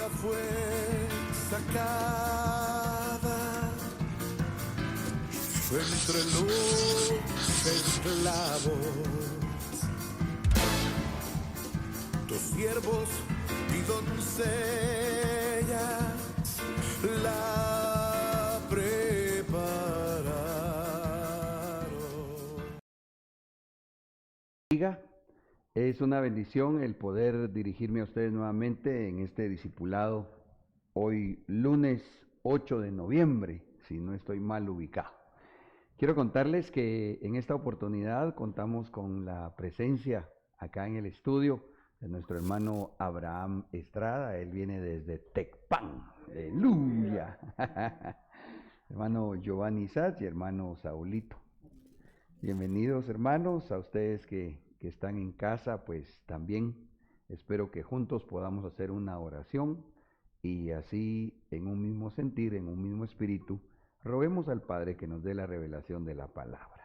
ella fue sacada entre los esclavos. Tus siervos y doncellas la prepararon. Es una bendición el poder dirigirme a ustedes nuevamente en este discipulado, hoy lunes 8 de noviembre, si no estoy mal ubicado. Quiero contarles que en esta oportunidad contamos con la presencia acá en el estudio de nuestro hermano Abraham Estrada. Él viene desde Tecpan, aleluya. Hermano Giovanni Satz y hermano Saulito. Bienvenidos hermanos, a ustedes que están en casa, pues también espero que juntos podamos hacer una oración y así en un mismo sentir, en un mismo espíritu, roguemos al Padre que nos dé la revelación de la palabra.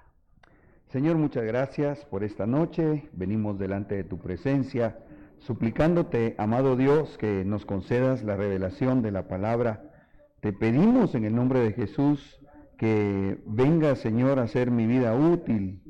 Señor, muchas gracias por esta noche. Venimos delante de tu presencia, suplicándote, amado Dios, que nos concedas la revelación de la palabra. Te pedimos en el nombre de Jesús que venga, Señor, a hacer mi vida útil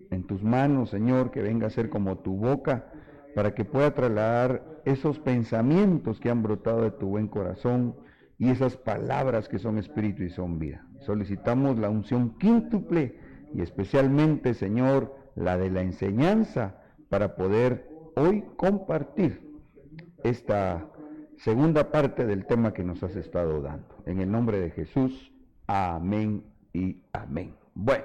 en tus manos, Señor, que venga a ser como tu boca, para que pueda trasladar esos pensamientos que han brotado de tu buen corazón y esas palabras que son espíritu y son vida. Solicitamos la unción quíntuple y especialmente, Señor, la de la enseñanza, para poder hoy compartir esta segunda parte del tema que nos has estado dando. En el nombre de Jesús, amén y amén. Bueno,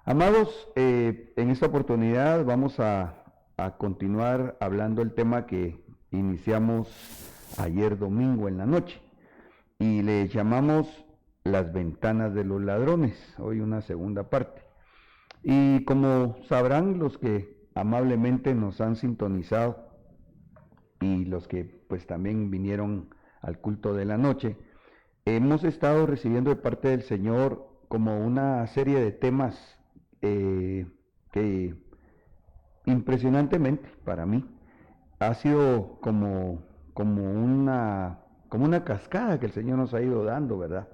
amados, en esta oportunidad vamos a continuar hablando el tema que iniciamos ayer domingo en la noche y le llamamos las ventanas de los ladrones, hoy una segunda parte. Y como sabrán los que amablemente nos han sintonizado y los que pues también vinieron al culto de la noche, hemos estado recibiendo de parte del Señor como una serie de temas que impresionantemente para mí ha sido como una cascada que el Señor nos ha ido dando, ¿verdad?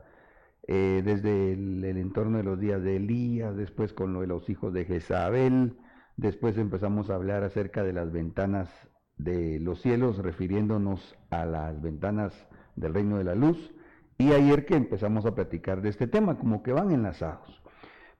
Desde el entorno de los días de Elías, después con lo de los hijos de Jezabel, después empezamos a hablar acerca de las ventanas de los cielos, refiriéndonos a las ventanas del reino de la luz, y ayer que empezamos a platicar de este tema, como que van enlazados.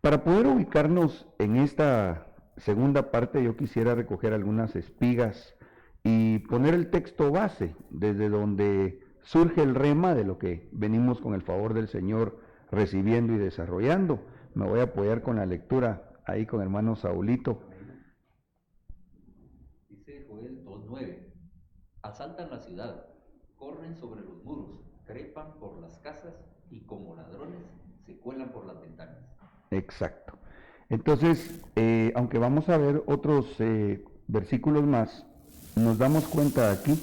Para poder ubicarnos en esta segunda parte, yo quisiera recoger algunas espigas y poner el texto base, desde donde surge el rema de lo que venimos con el favor del Señor recibiendo y desarrollando. Me voy a apoyar con la lectura ahí con hermano Saulito. Dice Joel 2:9, asaltan la ciudad, corren sobre los muros, trepan por las casas y como ladrones se cuelan por las ventanas. Exacto. Entonces, aunque vamos a ver otros versículos más, nos damos cuenta aquí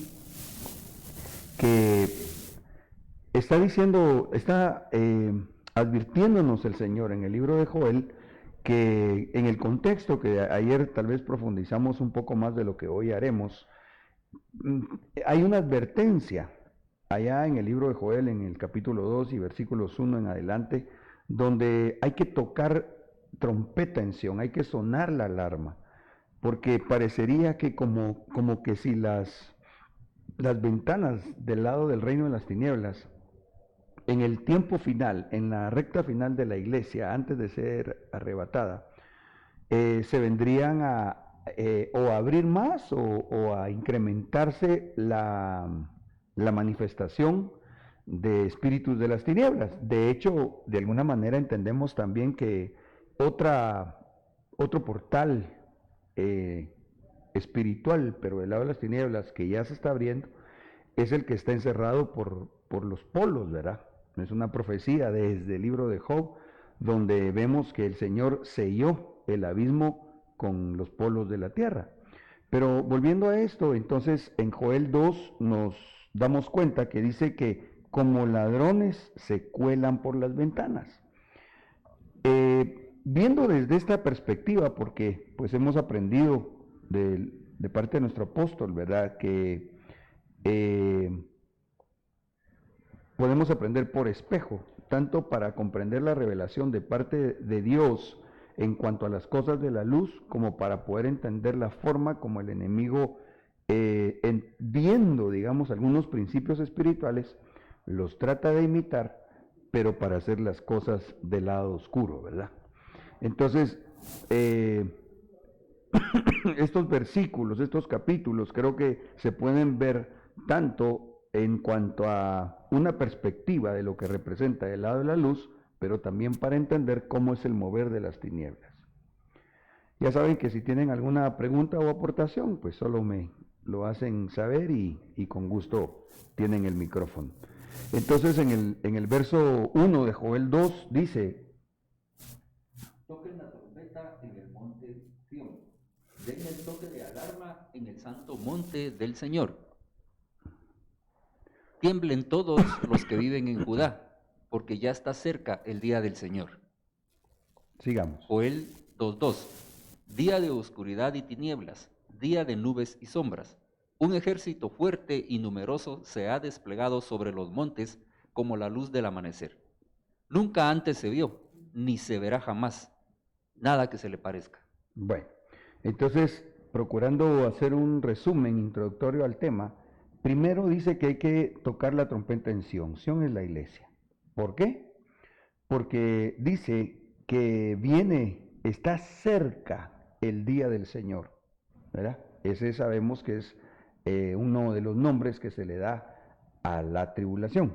que está diciendo, está advirtiéndonos el Señor en el libro de Joel, que en el contexto que ayer tal vez profundizamos un poco más de lo que hoy haremos, hay una advertencia allá en el libro de Joel, en el capítulo 2 y versículos 1 en adelante, donde hay que tocar trompeta en Sión, hay que sonar la alarma, porque parecería que como que si las ventanas del lado del reino de las tinieblas, en el tiempo final, en la recta final de la iglesia, antes de ser arrebatada, se vendrían o a abrir más o a incrementarse la manifestación de espíritus de las tinieblas. De hecho, de alguna manera entendemos también que otro portal espiritual, pero del lado de las tinieblas, que ya se está abriendo, es el que está encerrado por los polos, ¿verdad? Es una profecía desde el libro de Job, donde vemos que el Señor selló el abismo con los polos de la tierra. Pero volviendo a esto, entonces en Joel 2 nos damos cuenta que dice que como ladrones se cuelan por las ventanas. Viendo desde esta perspectiva, porque pues hemos aprendido de parte de nuestro apóstol, ¿verdad? Que podemos aprender por espejo, tanto para comprender la revelación de parte de Dios en cuanto a las cosas de la luz, como para poder entender la forma como el enemigo, viendo, digamos, algunos principios espirituales, los trata de imitar, pero para hacer las cosas del lado oscuro, ¿verdad? Entonces, estos versículos, estos capítulos, creo que se pueden ver tanto en cuanto a una perspectiva de lo que representa el lado de la luz, pero también para entender cómo es el mover de las tinieblas. Ya saben que si tienen alguna pregunta o aportación, pues solo me lo hacen saber y con gusto tienen el micrófono. Entonces en el verso 1 de Joel 2 dice: Toquen la trompeta en el monte Sión, den el toque de alarma en el santo monte del Señor. Tiemblen todos los que viven en Judá, porque ya está cerca el día del Señor. Sigamos. Joel 2:2. Día de oscuridad y tinieblas, día de nubes y sombras. Un ejército fuerte y numeroso se ha desplegado sobre los montes como la luz del amanecer. Nunca antes se vio, ni se verá jamás, nada que se le parezca. Bueno, entonces, procurando hacer un resumen introductorio al tema, primero dice que hay que tocar la trompeta en Sión. Sión es la iglesia. ¿Por qué? Porque dice que está cerca el día del Señor, ¿verdad? Ese sabemos que es uno de los nombres que se le da a la tribulación.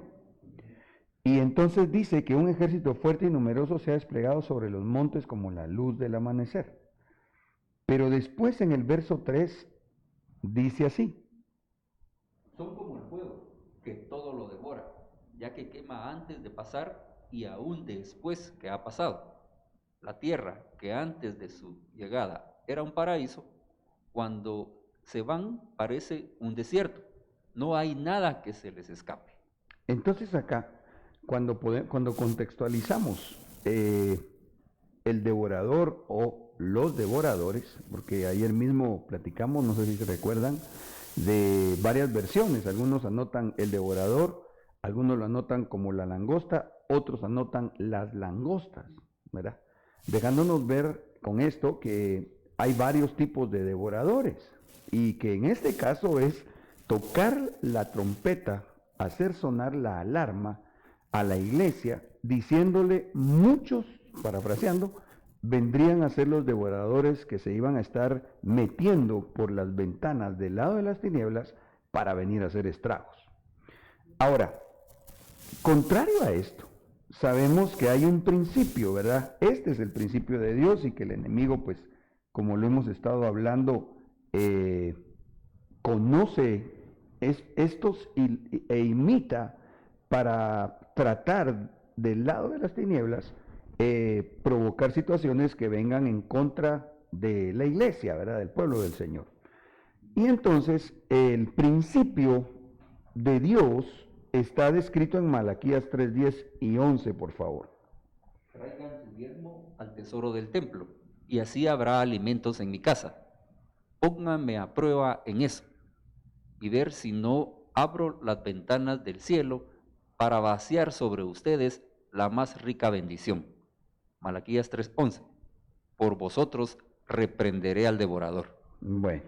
Y entonces dice que un ejército fuerte y numeroso se ha desplegado sobre los montes como la luz del amanecer. Pero después en el verso 3 dice así: Son como el fuego, que todo lo devora, ya que quema antes de pasar y aún después que ha pasado. La tierra, que antes de su llegada era un paraíso, cuando se van parece un desierto. No hay nada que se les escape. Entonces acá, cuando contextualizamos el devorador o los devoradores, porque ayer mismo platicamos, no sé si se recuerdan, de varias versiones. Algunos anotan el devorador, algunos lo anotan como la langosta, otros anotan las langostas, ¿verdad? Dejándonos ver con esto que hay varios tipos de devoradores y que en este caso es tocar la trompeta, hacer sonar la alarma a la iglesia, diciéndole muchos, parafraseando, vendrían a ser los devoradores que se iban a estar metiendo por las ventanas del lado de las tinieblas para venir a hacer estragos. Ahora, contrario a esto, sabemos que hay un principio, ¿verdad? Este es el principio de Dios y que el enemigo, pues, como lo hemos estado hablando, conoce estos e imita para tratar del lado de las tinieblas, provocar situaciones que vengan en contra de la iglesia, ¿verdad? Del pueblo del Señor. Y entonces el principio de Dios está descrito en Malaquías 3:10 y 11, por favor. Traigan su diezmo al tesoro del templo, y así habrá alimentos en mi casa. Pónganme a prueba en eso, y ver si no abro las ventanas del cielo para vaciar sobre ustedes la más rica bendición. Malaquías 3:11. Por vosotros reprenderé al devorador. Bueno,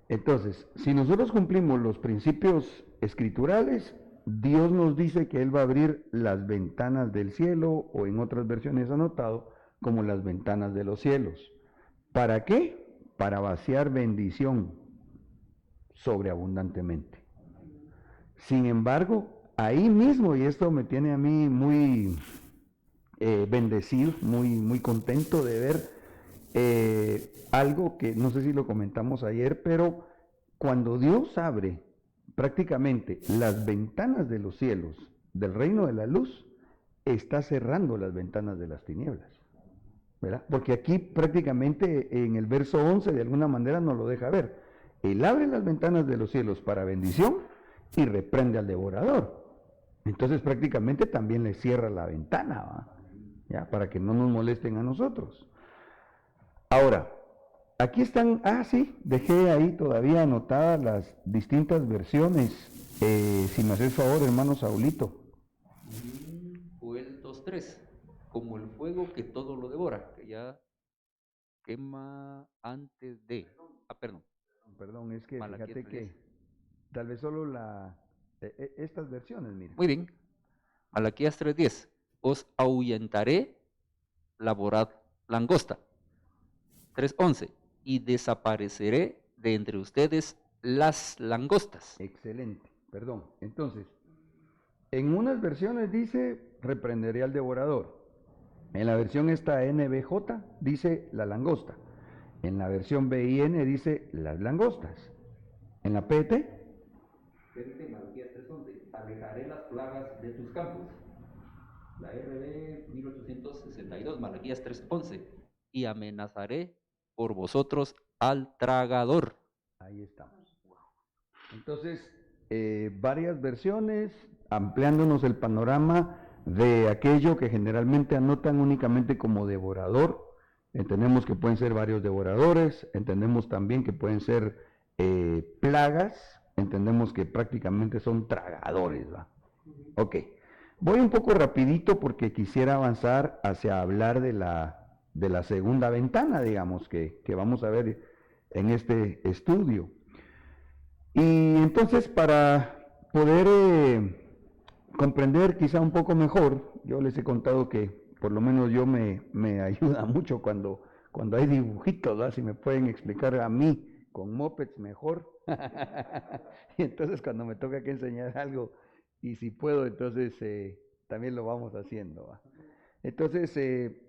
entonces, si nosotros cumplimos los principios escriturales, Dios nos dice que Él va a abrir las ventanas del cielo, o en otras versiones anotado, como las ventanas de los cielos. ¿Para qué? Para vaciar bendición sobreabundantemente. Sin embargo, ahí mismo, y esto me tiene a mí muy bendecido, muy contento de ver algo que no sé si lo comentamos ayer, pero cuando Dios abre prácticamente las ventanas de los cielos del reino de la luz, está cerrando las ventanas de las tinieblas, ¿verdad? Porque aquí prácticamente en el verso 11 de alguna manera nos lo deja ver. Él abre las ventanas de los cielos para bendición y reprende al devorador. Entonces prácticamente también le cierra la ventana, ¿va? ¿Ya? Para que no nos molesten a nosotros. Ahora, aquí están, sí, dejé ahí todavía anotadas las distintas versiones. Si me haces favor, hermano Saulito, 3, como el fuego que todo lo devora, que ya quema antes de. Perdón. Perdón, es que Malaquías fíjate 3:10. que tal vez solo estas versiones, mira. Muy bien. Malaquías 3:10. Os ahuyentaré la voraz langosta. 3:11. Y desapareceré de entre ustedes las langostas. Excelente, perdón. Entonces, en unas versiones dice, reprenderé al devorador. En la versión esta NBJ dice la langosta. En la versión BIN dice las langostas. En la PT, Malaquías 3:11. Alejaré las plagas de tus campos. La RB 1862, Malaquías 3:11. Y amenazaré por vosotros al tragador. ahí estamos. Entonces, varias versiones, ampliándonos el panorama de aquello que generalmente anotan únicamente como devorador. Entendemos que pueden ser varios devoradores, entendemos también que pueden ser plagas, entendemos que prácticamente son tragadores, ¿va? Ok, voy un poco rapidito porque quisiera avanzar hacia hablar de la segunda ventana, digamos, que vamos a ver en este estudio. Y entonces para poder comprender quizá un poco mejor, yo les he contado que por lo menos yo me ayuda mucho cuando hay dibujitos, ¿verdad? Si me pueden explicar a mí con mopeds mejor. Y entonces cuando me toca que enseñar algo, y si puedo, entonces también lo vamos haciendo, ¿va? Entonces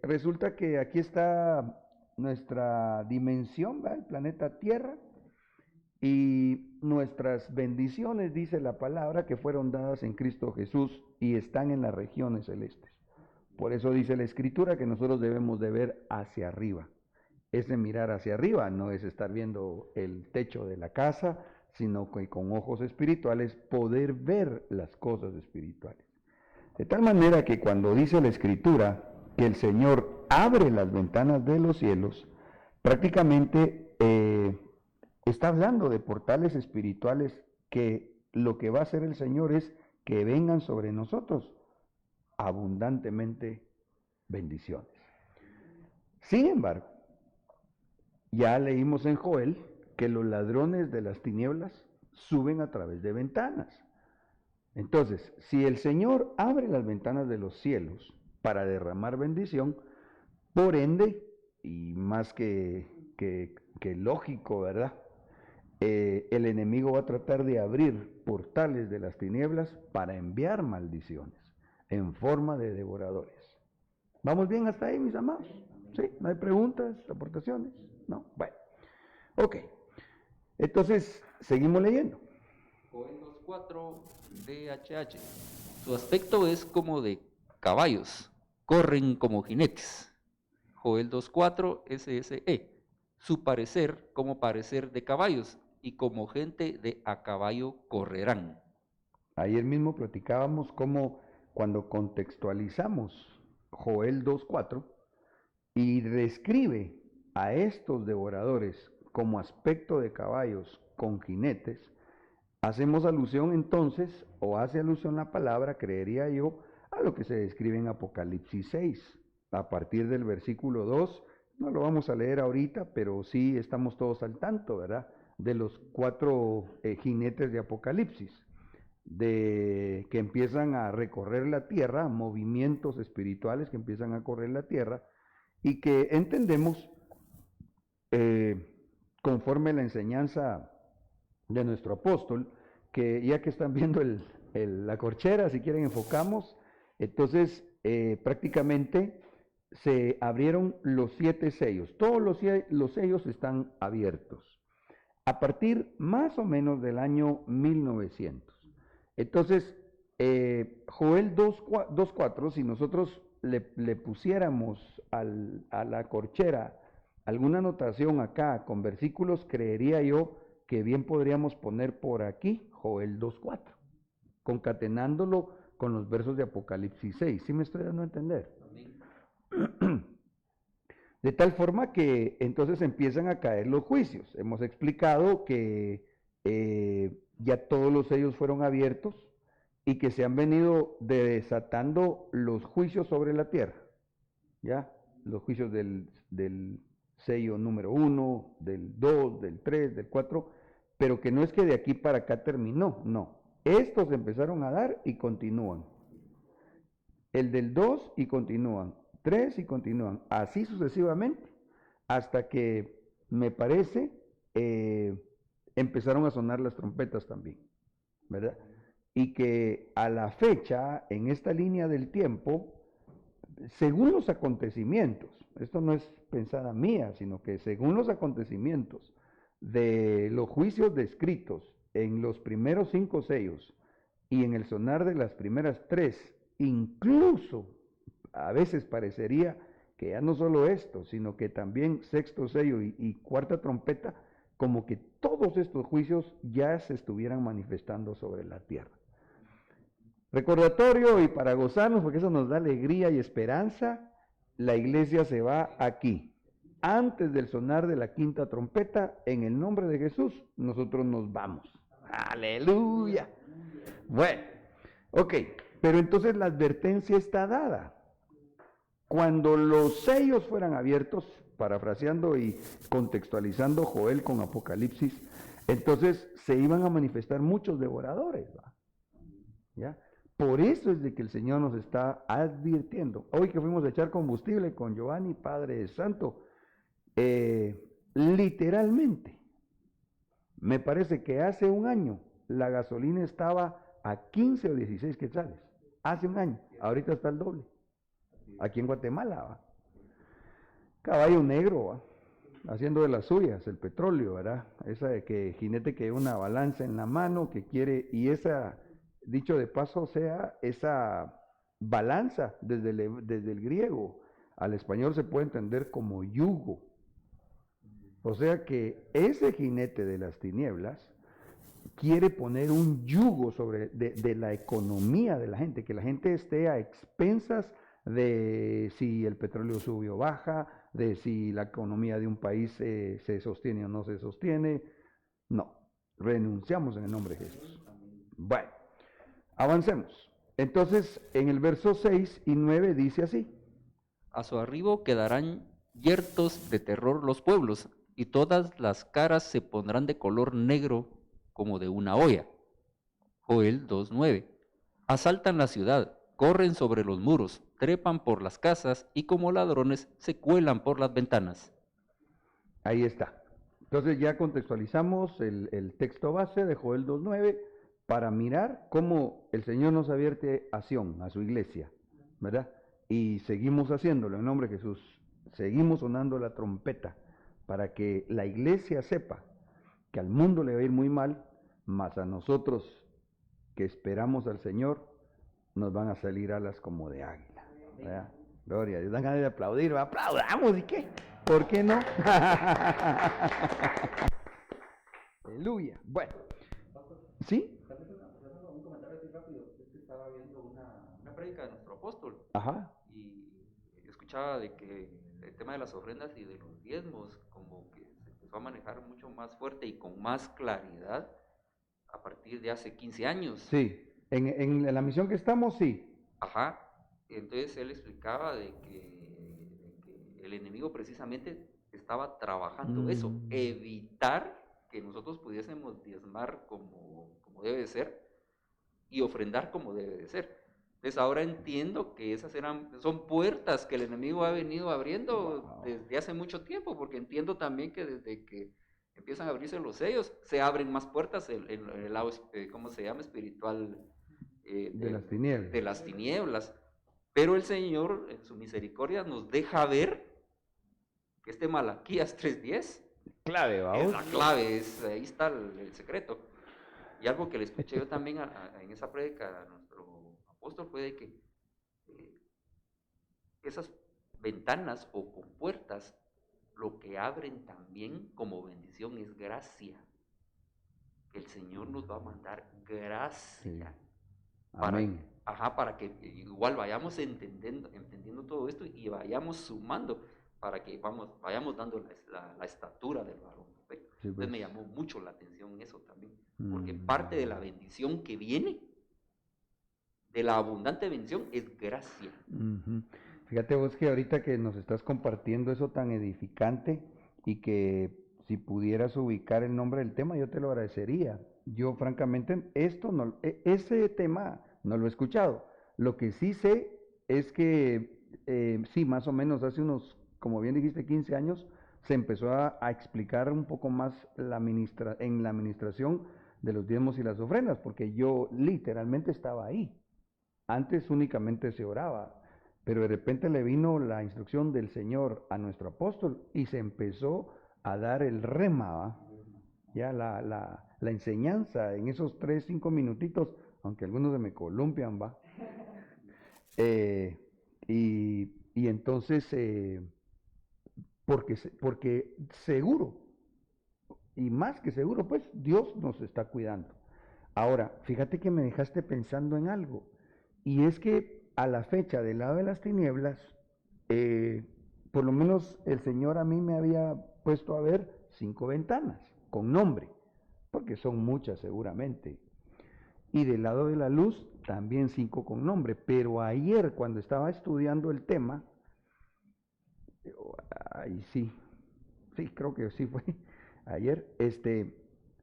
resulta que aquí está nuestra dimensión, ¿va? El planeta Tierra. Y nuestras bendiciones, dice la palabra, que fueron dadas en Cristo Jesús y están en las regiones celestes. Por eso dice la Escritura que nosotros debemos de ver hacia arriba. Ese mirar hacia arriba no es estar viendo el techo de la casa, sino que con ojos espirituales poder ver las cosas espirituales. De tal manera que cuando dice la Escritura que el Señor abre las ventanas de los cielos, prácticamente está hablando de portales espirituales que lo que va a hacer el Señor es que vengan sobre nosotros abundantemente bendiciones. Sin embargo, ya leímos en Joel que los ladrones de las tinieblas suben a través de ventanas. Entonces, si el Señor abre las ventanas de los cielos para derramar bendición, por ende, y más que lógico, ¿verdad? El enemigo va a tratar de abrir portales de las tinieblas para enviar maldiciones en forma de devoradores. ¿Vamos bien hasta ahí, mis amados? ¿Sí? ¿No hay preguntas, aportaciones? ¿No? Bueno. Ok. Entonces, seguimos leyendo. Joel 2:4 DHH. Su aspecto es como de caballos, corren como jinetes. Joel 2:4 SSE. Su parecer como parecer de caballos y como gente de a caballo correrán. Ayer mismo platicábamos cómo cuando contextualizamos Joel 2:4 y describe a estos devoradores como aspecto de caballos con jinetes, hacemos alusión entonces, o hace alusión la palabra, creería yo, a lo que se describe en Apocalipsis 6, a partir del versículo 2, no lo vamos a leer ahorita, pero sí estamos todos al tanto, ¿verdad?, de los 4 jinetes de Apocalipsis, que empiezan a recorrer la tierra, movimientos espirituales que empiezan a correr la tierra, y que entendemos, conforme la enseñanza de nuestro apóstol, que ya que están viendo la corchera, si quieren enfocamos, entonces prácticamente se abrieron los 7 sellos, todos los sellos están abiertos, a partir más o menos del año 1900. Entonces, Joel 2:4, si nosotros le pusiéramos a la corchera alguna anotación acá con versículos, creería yo que bien podríamos poner por aquí Joel 2:4, concatenándolo con los versos de Apocalipsis 6. ¿Sí me estoy dando a entender? De tal forma que entonces empiezan a caer los juicios. Hemos explicado que ya todos los sellos fueron abiertos y que se han venido desatando los juicios sobre la tierra, ¿ya? Los juicios del sello número 1, del 2, del 3, del 4, pero que no es que de aquí para acá terminó, no. Estos empezaron a dar y continúan. El del 2 y continúan, 3 y continúan, así sucesivamente, hasta que me parece empezaron a sonar las trompetas también, ¿verdad? Y que a la fecha, en esta línea del tiempo, según los acontecimientos, esto no es pensada mía, sino que según los acontecimientos de los juicios descritos en los primeros 5 sellos y en el sonar de las primeras 3, incluso a veces parecería que ya no solo esto, sino que también sexto sello y cuarta trompeta, como que todos estos juicios ya se estuvieran manifestando sobre la tierra. Recordatorio y para gozarnos, porque eso nos da alegría y esperanza, la iglesia se va aquí. Antes del sonar de la quinta trompeta, en el nombre de Jesús, nosotros nos vamos. ¡Aleluya! Bueno, ok, pero entonces la advertencia está dada. Cuando los sellos fueran abiertos, parafraseando y contextualizando Joel con Apocalipsis, entonces se iban a manifestar muchos devoradores, ¿va? ¿Ya? Por eso es de que el Señor nos está advirtiendo. Hoy que fuimos a echar combustible con Giovanni, Padre Santo, literalmente, me parece que hace un año la gasolina estaba a 15 o 16 quetzales. Hace un año, ahorita está el doble. Aquí en Guatemala, ¿va? Caballo negro, ¿va? Haciendo de las suyas, el petróleo, ¿verdad? Esa de que jinete que una balanza en la mano, que quiere, y esa, dicho de paso, sea esa balanza desde el griego al español se puede entender como yugo. O sea que ese jinete de las tinieblas quiere poner un yugo sobre de la economía de la gente, que la gente esté a expensas de si el petróleo sube o baja, de si la economía de un país se sostiene o no se sostiene. No, renunciamos en el nombre de Jesús. Bueno, avancemos. Entonces, en el verso 6 y 9 dice así. A su arribo quedarán yertos de terror los pueblos, y todas las caras se pondrán de color negro como de una olla. Joel 2:9. Asaltan la ciudad, corren sobre los muros, trepan por las casas y como ladrones se cuelan por las ventanas. Ahí está. Entonces ya contextualizamos el texto base de Joel 2:9 para mirar cómo el Señor nos advierte a Sión, a su iglesia, ¿verdad? Y seguimos haciéndolo en nombre de Jesús. Seguimos sonando la trompeta para que la iglesia sepa que al mundo le va a ir muy mal, mas a nosotros que esperamos al Señor nos van a salir alas como de águila, ¿verdad? Gloria a Dios, dan ganas de aplaudir, ¿verdad? Aplaudamos, ¿y qué? ¿Por qué no? Aleluya. Bueno, ¿sí? Un comentario así rápido. Es que estaba viendo una prédica de nuestro apóstol Ajá. y escuchaba de que el tema de las ofrendas y de los diezmos como que se empezó a manejar mucho más fuerte y con más claridad a partir de hace 15 años. Sí, en la misión que estamos, sí. Ajá. Entonces él explicaba de que el enemigo precisamente estaba trabajando eso, evitar que nosotros pudiésemos diezmar como debe de ser y ofrendar como debe de ser. Entonces ahora entiendo que son puertas que el enemigo ha venido abriendo desde hace mucho tiempo, porque entiendo también que desde que empiezan a abrirse los sellos, se abren más puertas en el lado, ¿cómo se llama? Espiritual De las tinieblas. de las tinieblas. Pero el Señor, en su misericordia, nos deja ver que este Malaquías 3:10 Clave, es vamos. la clave, ahí está el secreto. Y algo que le escuché yo también en esa prédica a nuestro apóstol fue de que esas ventanas o compuertas lo que abren también como bendición es gracia. Que el Señor nos va a mandar gracia. Sí. Amén. Para que igual vayamos entendiendo todo esto y vayamos sumando para que vayamos dando la estatura del varón perfecto. Sí, Entonces me pues. llamó mucho la atención eso también, porque parte de la bendición que viene de la abundante bendición es gracia. Ujú. Fíjate vos que ahorita que nos estás compartiendo eso tan edificante y que si pudieras ubicar el nombre del tema, yo te lo agradecería. Yo francamente ese tema no lo he escuchado. Lo que sí sé es que sí, más o menos hace unos, como bien dijiste, 15 años, se empezó a explicar un poco más en la administración de los diezmos y las ofrendas, porque yo literalmente estaba ahí. Antes únicamente se oraba, pero de repente le vino la instrucción del Señor a nuestro apóstol y se empezó a dar el rema, ¿va? Ya la enseñanza en esos 3, 5 minutitos, aunque algunos se me columpian, va. Y entonces, porque seguro, y más que seguro, pues Dios nos está cuidando. Ahora, fíjate que me dejaste pensando en algo, y es que a la fecha del lado de las tinieblas, eh, por lo menos el Señor a mí me había puesto a ver 5 ventanas con nombre, porque son muchas seguramente. Y del lado de la luz también 5 con nombre, pero ayer cuando estaba estudiando el tema, ahí sí, creo que sí fue ayer,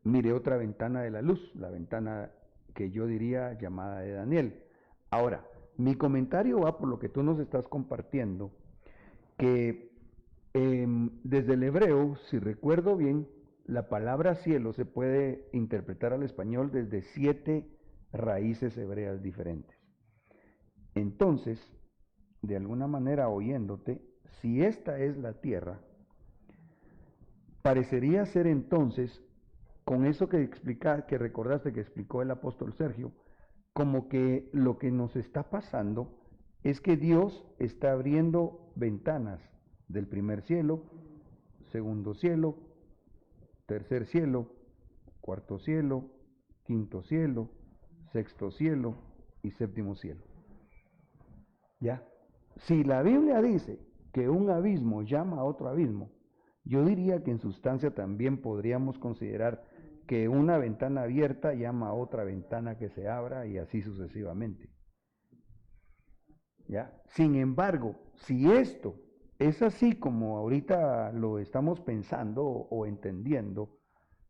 miré otra ventana de la luz, la ventana que yo diría llamada de Daniel. Ahora, mi comentario va por lo que tú nos estás compartiendo, que desde el hebreo, si recuerdo bien, la palabra cielo se puede interpretar al español desde 7 raíces hebreas diferentes. Entonces, de alguna manera oyéndote, si esta es la tierra, parecería ser entonces, con eso que recordaste que explicó el apóstol Sergio, como que lo que nos está pasando es que Dios está abriendo ventanas del primer cielo, segundo cielo, tercer cielo, cuarto cielo, quinto cielo, sexto cielo y séptimo cielo. ¿Ya? Si la Biblia dice que un abismo llama a otro abismo, yo diría que en sustancia también podríamos considerar que una ventana abierta llama a otra ventana que se abra y así sucesivamente. ¿Ya? Sin embargo, si esto es así como ahorita lo estamos pensando o entendiendo,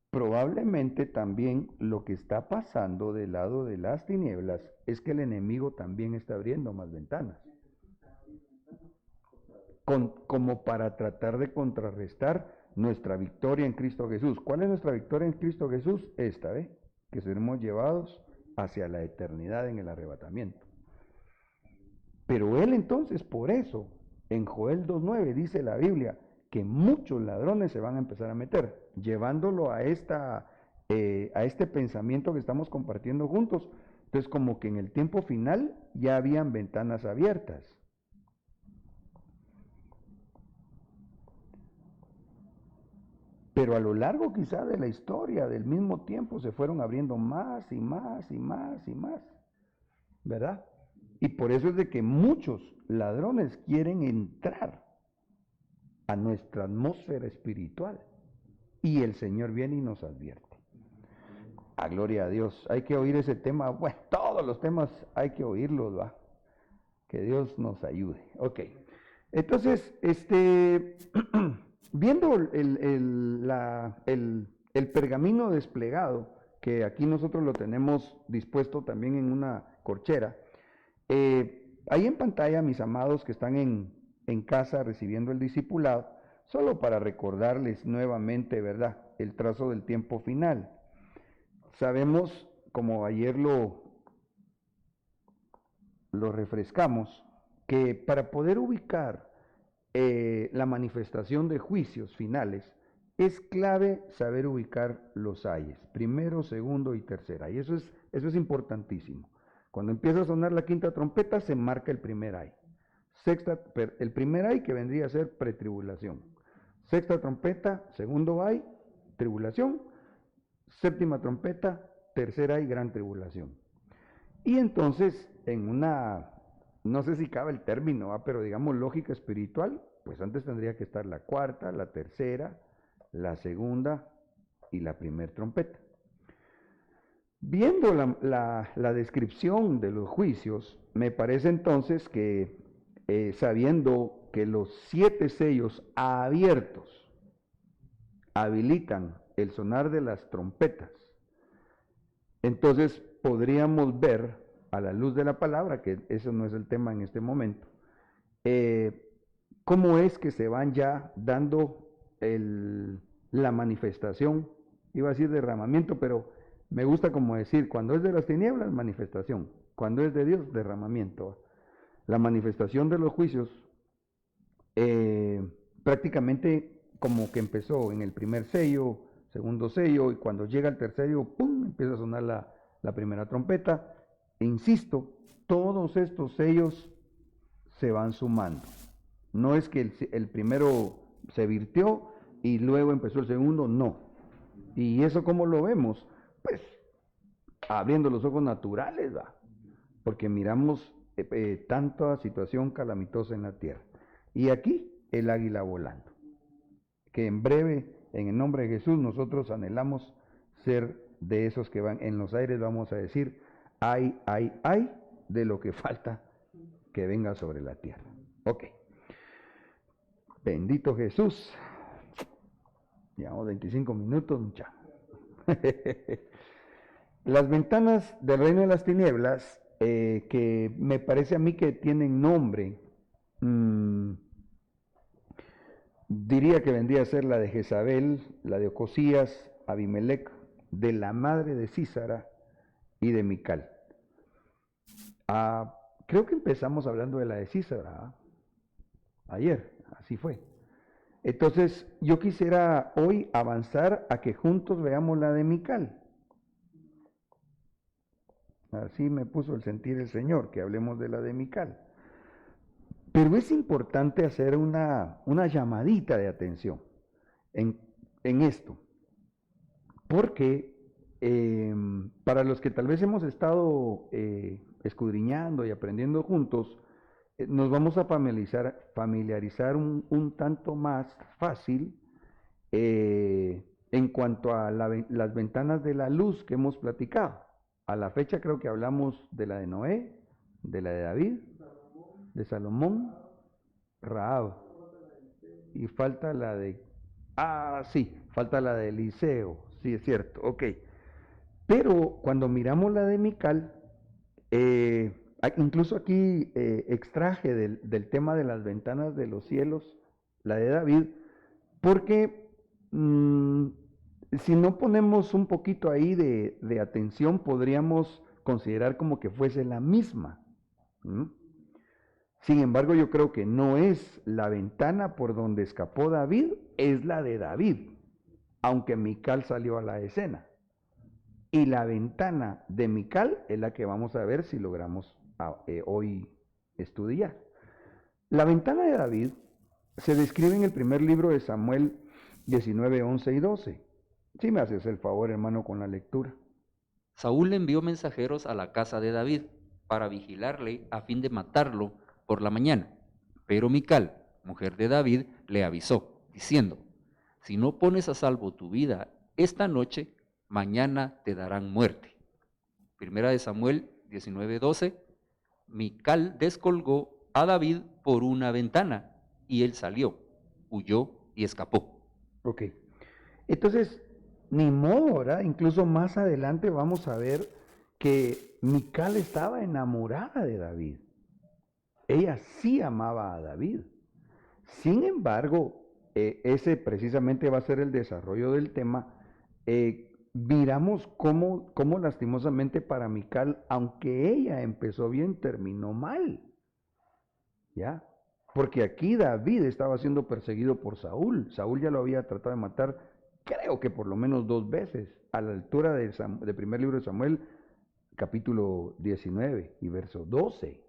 probablemente también lo que está pasando del lado de las tinieblas es que el enemigo también está abriendo más ventanas. Como para tratar de contrarrestar nuestra victoria en Cristo Jesús. ¿Cuál es nuestra victoria en Cristo Jesús? Esta, que seremos llevados hacia la eternidad en el arrebatamiento. Pero él entonces, por eso, en Joel 2.9 dice la Biblia que muchos ladrones se van a empezar a meter, llevándolo a este pensamiento que estamos compartiendo juntos. Entonces, como que en el tiempo final ya habían ventanas abiertas. Pero a lo largo quizá de la historia, del mismo tiempo, se fueron abriendo más y más y más y más, ¿verdad? Y por eso es de que muchos ladrones quieren entrar a nuestra atmósfera espiritual. Y el Señor viene y nos advierte. A gloria a Dios. Hay que oír ese tema. Bueno, todos los temas hay que oírlos, ¿va? Que Dios nos ayude. Ok. Entonces, viendo el pergamino desplegado, que aquí nosotros lo tenemos dispuesto también en una corchera, ahí en pantalla, mis amados que están en casa recibiendo el discipulado, solo para recordarles nuevamente, ¿verdad?, el trazo del tiempo final. Sabemos, como ayer lo refrescamos, que para poder ubicar la manifestación de juicios finales, es clave saber ubicar los ayes, primero, segundo y tercer ay. Eso es importantísimo. Cuando empieza a sonar la quinta trompeta, se marca el primer ay. El primer ay que vendría a ser pretribulación. Sexta trompeta, segundo ay, tribulación. Séptima trompeta, tercer ay, gran tribulación. Y entonces, en una, no sé si cabe el término, pero digamos lógica espiritual, pues antes tendría que estar la cuarta, la tercera, la segunda y la primer trompeta. Viendo la descripción de los juicios, me parece entonces que sabiendo que los 7 sellos abiertos habilitan el sonar de las trompetas, entonces podríamos ver a la luz de la palabra, que eso no es el tema en este momento, cómo es que se van ya dando la manifestación, iba a decir derramamiento, pero me gusta como decir, cuando es de las tinieblas, manifestación, cuando es de Dios, derramamiento. La manifestación de los juicios prácticamente como que empezó en el primer sello, segundo sello, y cuando llega el tercer sello, ¡pum!, empieza a sonar la primera trompeta. E insisto, todos estos sellos se van sumando. No es que el primero se virtió y luego empezó el segundo, no. ¿Y eso cómo lo vemos? Pues abriendo los ojos naturales, ¿va? Porque miramos tanta situación calamitosa en la tierra. Y aquí el águila volando. Que en breve, en el nombre de Jesús, nosotros anhelamos ser de esos que van en los aires, vamos a decir, ay, de lo que falta que venga sobre la tierra. Ok. Bendito Jesús. Llevamos 25 minutos, mucha. Las ventanas del reino de las tinieblas, que me parece a mí que tienen nombre, diría que vendría a ser la de Jezabel, la de Ocosías, Abimelech, de la madre de Císara y de Mical. Creo que empezamos hablando de la de Císara, ayer, así fue. Entonces, yo quisiera hoy avanzar a que juntos veamos la de Mical. Así me puso el sentir el Señor, que hablemos de la de Mical. Pero es importante hacer una llamadita de atención en esto, porque para los que tal vez hemos estado escudriñando y aprendiendo juntos, nos vamos a familiarizar un tanto más fácil en cuanto a las ventanas de la luz que hemos platicado. A la fecha creo que hablamos de la de Noé, de la de David, de Salomón, Rahab, y falta la de, falta la de Eliseo, sí es cierto, ok. Pero cuando miramos la de Mical, incluso aquí extraje del tema de las ventanas de los cielos, la de David, porque si no ponemos un poquito ahí de atención, podríamos considerar como que fuese la misma. Sin embargo, yo creo que no es la ventana por donde escapó David, es la de David, aunque Mical salió a la escena. Y la ventana de Mical es la que vamos a ver si logramos hoy estudiar. La ventana de David se describe en el primer libro de Samuel 19, 11 y 12. Si me haces el favor, hermano, con la lectura. Saúl envió mensajeros a la casa de David para vigilarle a fin de matarlo por la mañana. Pero Mical, mujer de David, le avisó, diciendo, si no pones a salvo tu vida esta noche, mañana te darán muerte. Primera de Samuel 19:12, Mical descolgó a David por una ventana y él salió, huyó y escapó. Ok, entonces, ni modo, ¿verdad? Incluso más adelante vamos a ver que Mical estaba enamorada de David. Ella sí amaba a David. Sin embargo, ese precisamente va a ser el desarrollo del tema. Miramos cómo lastimosamente para Mical, aunque ella empezó bien, terminó mal. ¿Ya? Porque aquí David estaba siendo perseguido por Saúl. Saúl ya lo había tratado de matar, creo que por lo menos 2 veces, a la altura del primer libro de Samuel, capítulo 19 y verso 12.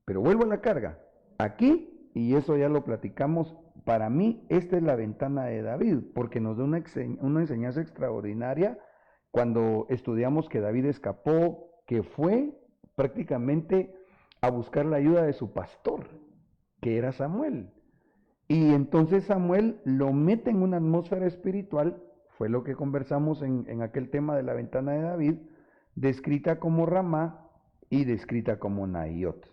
Pero vuelvo a la carga. Aquí, y eso ya lo platicamos, para mí esta es la ventana de David, porque nos da una enseñanza extraordinaria cuando estudiamos que David escapó, que fue prácticamente a buscar la ayuda de su pastor, que era Samuel. Y entonces Samuel lo mete en una atmósfera espiritual, fue lo que conversamos en aquel tema de la ventana de David, descrita como Ramá y descrita como Naiot,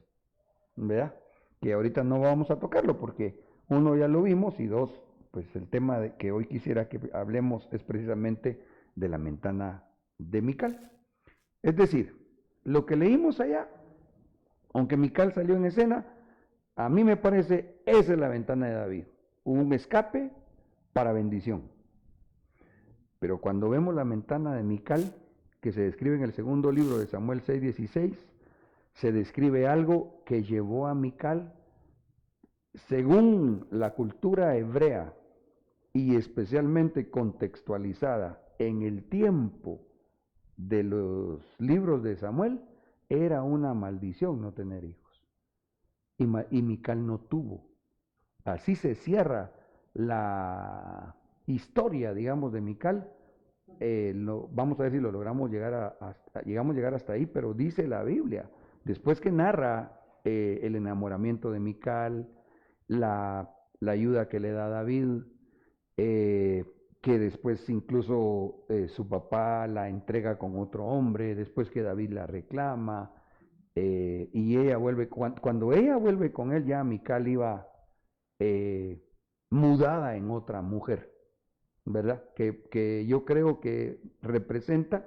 ¿verdad? Que ahorita no vamos a tocarlo porque uno ya lo vimos y dos, pues el tema de que hoy quisiera que hablemos es precisamente de la ventana de Mical. Es decir, lo que leímos allá, aunque Mical salió en escena, a mí me parece esa es la ventana de David, un escape para bendición. Pero cuando vemos la ventana de Mical, que se describe en el segundo libro de Samuel 6:16, se describe algo que llevó a Mical, según la cultura hebrea y especialmente contextualizada en el tiempo de los libros de Samuel, era una maldición no tener hijos. Y Mical no tuvo. Así se cierra la historia, digamos, de Mical. Vamos a ver si lo logramos llegamos a llegar hasta ahí, pero dice la Biblia, después que narra el enamoramiento de Mical, la ayuda que le da David, que después incluso su papá la entrega con otro hombre, después que David la reclama, y ella vuelve, cuando ella vuelve con él, ya Mical iba mudada en otra mujer, ¿verdad? Que yo creo que representa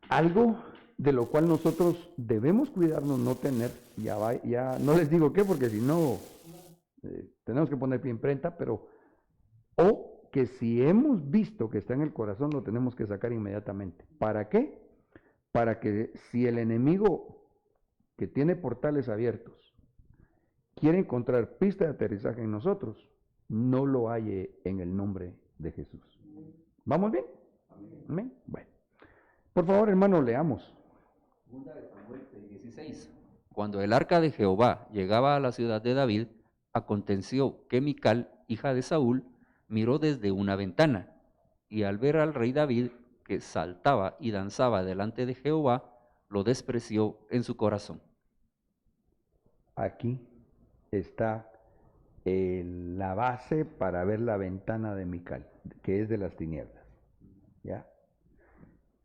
algo de lo cual nosotros debemos cuidarnos no tener, ya no les digo qué, porque si no, tenemos que poner pie en prenta, pero, o que si hemos visto que está en el corazón, lo tenemos que sacar inmediatamente. ¿Para qué? Para que si el enemigo que tiene portales abiertos quiere encontrar pista de aterrizaje en nosotros, no lo halle en el nombre de Jesús. ¿Vamos bien? Amén. Bueno. Por favor, hermano, leamos. Segunda de Samuel 6:16. Cuando el arca de Jehová llegaba a la ciudad de David, aconteció que Mical, hija de Saúl, miró desde una ventana, y al ver al rey David, que saltaba y danzaba delante de Jehová, lo despreció en su corazón. Aquí está la base para ver la ventana de Mical, que es de las tinieblas. ¿Ya?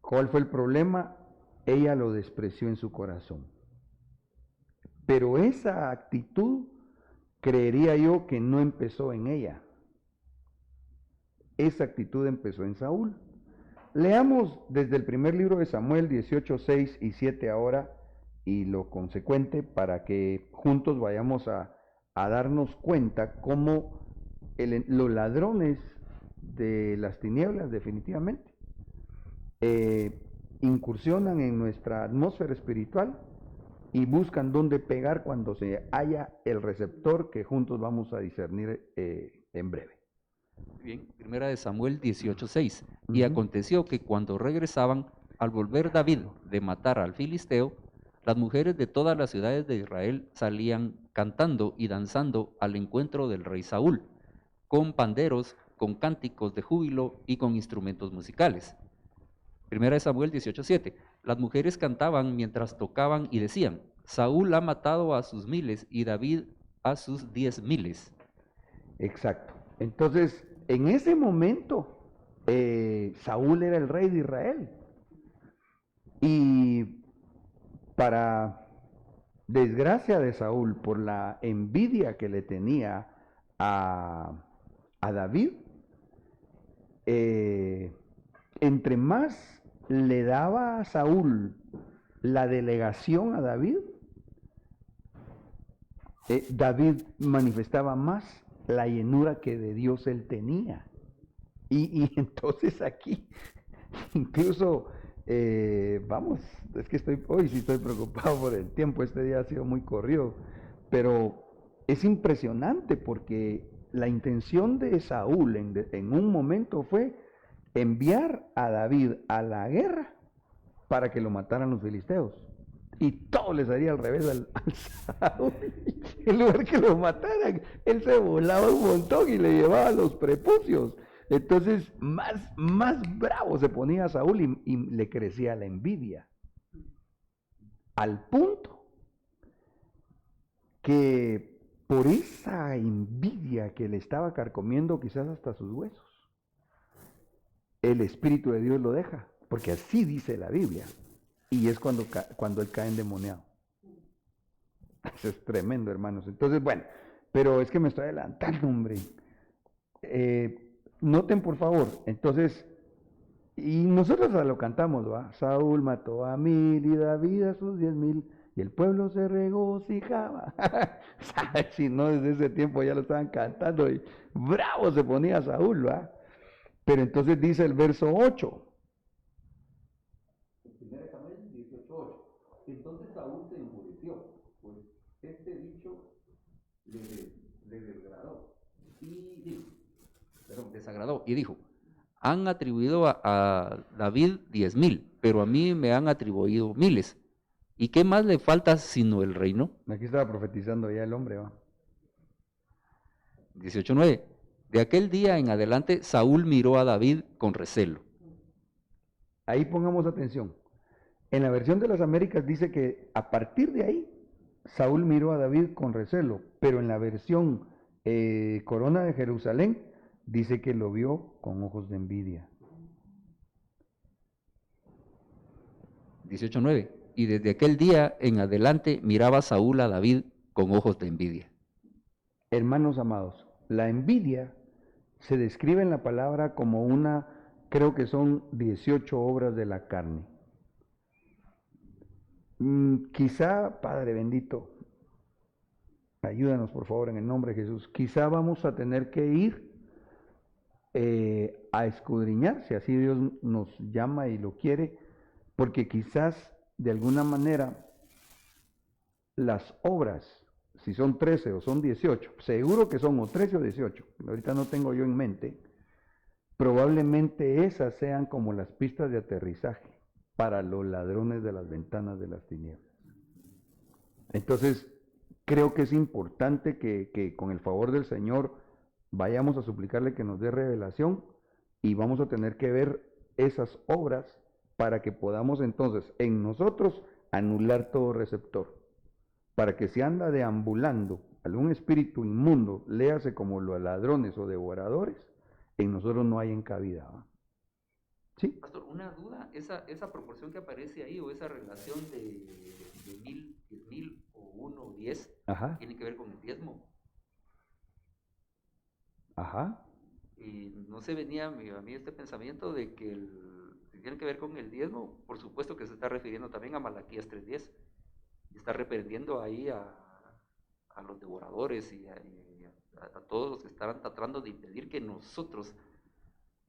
¿Cuál fue el problema? Ella lo despreció en su corazón. Pero esa actitud, creería yo que no empezó en ella. Esa actitud empezó en Saúl. Leamos desde el primer libro de Samuel 18:6 y 7 ahora, y lo consecuente para que juntos vayamos a darnos cuenta cómo los ladrones de las tinieblas definitivamente incursionan en nuestra atmósfera espiritual y buscan dónde pegar cuando se halla el receptor que juntos vamos a discernir en breve. Bien, primera de Samuel 18:6. Y aconteció que cuando regresaban, al volver David de matar al filisteo, las mujeres de todas las ciudades de Israel salían cantando y danzando al encuentro del rey Saúl, con panderos, con cánticos de júbilo y con instrumentos musicales. Primera de Samuel 18:7. Las mujeres cantaban mientras tocaban y decían: Saúl ha matado a sus miles y David a sus 10,000. Exacto. Entonces, en ese momento, Saúl era el rey de Israel. Y para desgracia de Saúl, por la envidia que le tenía a David, entre más le daba a Saúl la delegación a David, David manifestaba más la llenura que de Dios él tenía. Y entonces aquí, incluso, vamos, es que hoy sí estoy preocupado por el tiempo, este día ha sido muy corrido, pero es impresionante porque la intención de Saúl en un momento fue enviar a David a la guerra para que lo mataran los filisteos. Y todo le salía al revés al Saúl. En lugar que lo mataran, él se volaba un montón y le llevaba los prepucios. Entonces, más bravo se ponía Saúl y le crecía la envidia. Al punto que por esa envidia que le estaba carcomiendo quizás hasta sus huesos, el Espíritu de Dios lo deja, porque así dice la Biblia. Y es cuando él cae endemoniado. Eso es tremendo, hermanos. Entonces, bueno, pero es que me estoy adelantando, hombre. Noten, por favor, entonces, y nosotros lo cantamos, ¿va? Saúl mató a 1000 y David a sus 10,000, y el pueblo se regocijaba. ¿Sabes? Si no, desde ese tiempo ya lo estaban cantando, y bravo se ponía Saúl, ¿va? Pero entonces dice el verso 8. Primera Samuel 18:8. Entonces Saúl se enfureció, pues este dicho le desagradó y dijo, han atribuido a David 10,000, pero a mí me han atribuido miles. ¿Y qué más le falta sino el reino? Aquí estaba profetizando ya el hombre, ¿va? 18:9. De aquel día en adelante Saúl miró a David con recelo. Ahí pongamos atención. En la versión de las Américas dice que a partir de ahí Saúl miró a David con recelo, pero en la versión Corona de Jerusalén dice que lo vio con ojos de envidia. 18:9. Y desde aquel día en adelante miraba Saúl a David con ojos de envidia. Hermanos amados, la envidia se describe en la palabra como creo que son 18 obras de la carne. Quizá, Padre bendito, ayúdanos por favor en el nombre de Jesús, quizá vamos a tener que ir a escudriñar, si así Dios nos llama y lo quiere, porque quizás de alguna manera las obras, si son 13 o son 18, seguro que son o 13 o 18, ahorita no tengo yo en mente, probablemente esas sean como las pistas de aterrizaje para los ladrones de las ventanas de las tinieblas. Entonces, creo que es importante que con el favor del Señor vayamos a suplicarle que nos dé revelación y vamos a tener que ver esas obras para que podamos entonces en nosotros anular todo receptor. Para que si anda deambulando algún espíritu inmundo, léase como los ladrones o devoradores, en nosotros no hay encabida, ¿va? ¿Sí? Pastor, una duda, esa proporción que aparece ahí o esa relación de 1000, 10,000 o 1 o 10, Ajá, tiene que ver con el diezmo. ajá. Y no se venía a mí este pensamiento de que si tiene que ver con el diezmo, por supuesto que se está refiriendo también a Malaquías 3:10. Está reprendiendo ahí a los devoradores y a todos los que están tratando de impedir que nosotros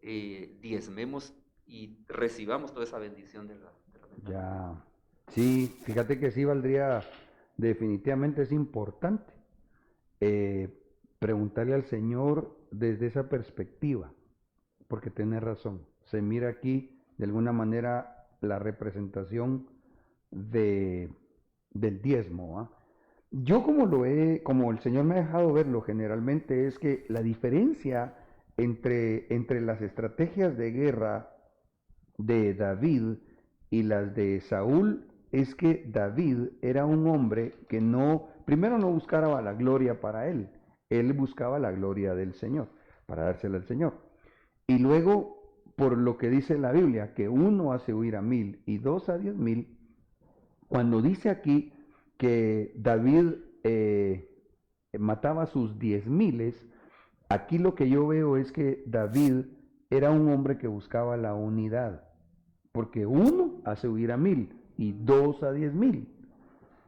diezmemos y recibamos toda esa bendición de la ventana. Ya, sí, fíjate que sí valdría, definitivamente es importante preguntarle al Señor desde esa perspectiva, porque tiene razón, se mira aquí de alguna manera la representación del diezmo, ¿ah? Yo como el Señor me ha dejado verlo generalmente es que la diferencia entre las estrategias de guerra de David y las de Saúl es que David era un hombre que primero no buscaba la gloria para él buscaba la gloria del Señor, para dársela al Señor. Y luego, por lo que dice la Biblia, que 1 hace huir a 1000 y 2 a 10,000, cuando dice aquí que David mataba a sus 10,000, aquí lo que yo veo es que David era un hombre que buscaba la unidad, porque 1 hace huir a 1000 y 2 a 10,000.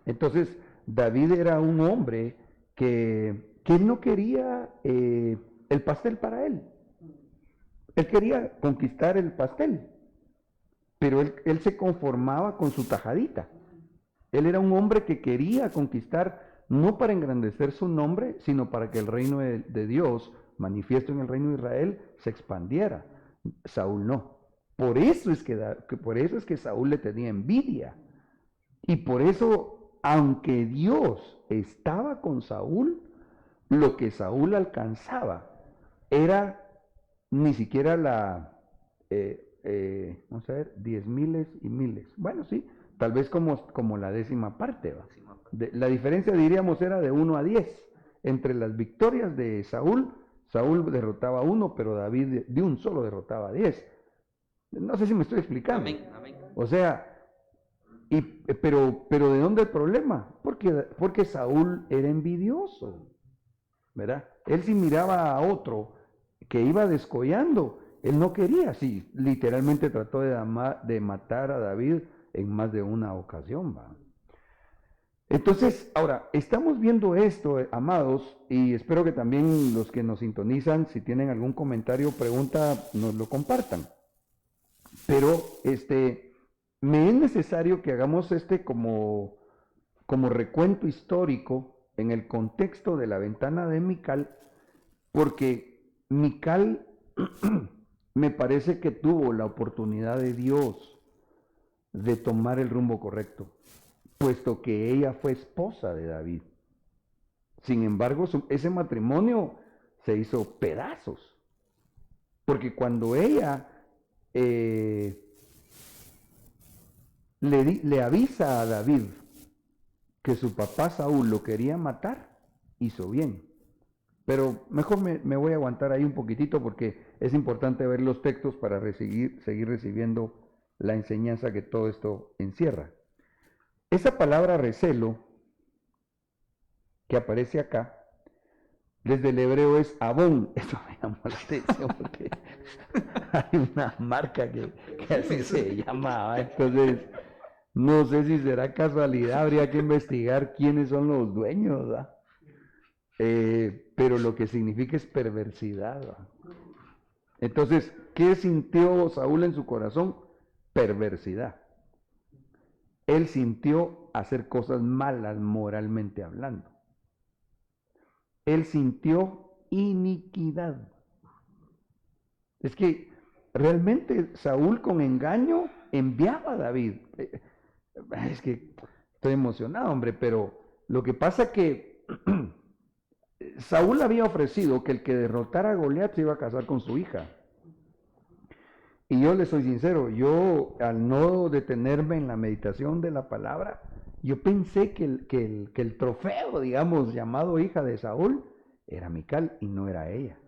Entonces, David era un hombre que él no quería el pastel para él. Él quería conquistar el pastel, pero él se conformaba con su tajadita. Él era un hombre que quería conquistar no para engrandecer su nombre, sino para que el reino de Dios, manifiesto en el reino de Israel, se expandiera. Saúl no. Por eso es que Saúl le tenía envidia. Y por eso, aunque Dios estaba con Saúl, lo que Saúl alcanzaba era ni siquiera vamos a ver, 10,000 y miles. Bueno, sí, tal vez como la 10ª parte, ¿va? La diferencia, diríamos, era de 1 a 10. Entre las victorias de Saúl derrotaba a 1, pero David de un solo derrotaba a 10. No sé si me estoy explicando. Amén, amén. O sea, pero ¿de dónde el problema? Porque Saúl era envidioso, ¿verdad? Él si miraba a otro que iba descollando, él no quería, sí, literalmente trató de matar a David en más de una ocasión, ¿va? Entonces, ahora, estamos viendo esto, amados, y espero que también los que nos sintonizan, si tienen algún comentario o pregunta, nos lo compartan. Pero, me es necesario que hagamos como recuento histórico en el contexto de la ventana de Mical, porque Mical me parece que tuvo la oportunidad de Dios de tomar el rumbo correcto, puesto que ella fue esposa de David. Sin embargo, ese matrimonio se hizo pedazos, porque cuando ella le avisa a David que su papá Saúl lo quería matar, hizo bien. Pero mejor me voy a aguantar ahí un poquitito porque es importante ver los textos para seguir recibiendo la enseñanza que todo esto encierra. Esa palabra recelo que aparece acá, desde el hebreo es abón. Eso me llamó la atención porque hay una marca que así se llamaba. Entonces, no sé si será casualidad, habría que investigar quiénes son los dueños, ¿verdad? Pero lo que significa es perversidad, ¿verdad? Entonces, ¿qué sintió Saúl en su corazón? Perversidad. Él sintió hacer cosas malas moralmente hablando. Él sintió iniquidad. Es que realmente Saúl con engaño enviaba a David. Es que estoy emocionado, hombre, pero lo que pasa que Saúl había ofrecido que el que derrotara a Goliat se iba a casar con su hija. Y yo le soy sincero, yo al no detenerme en la meditación de la palabra, yo pensé que el trofeo, digamos, llamado hija de Saúl, era Mical y no era ella.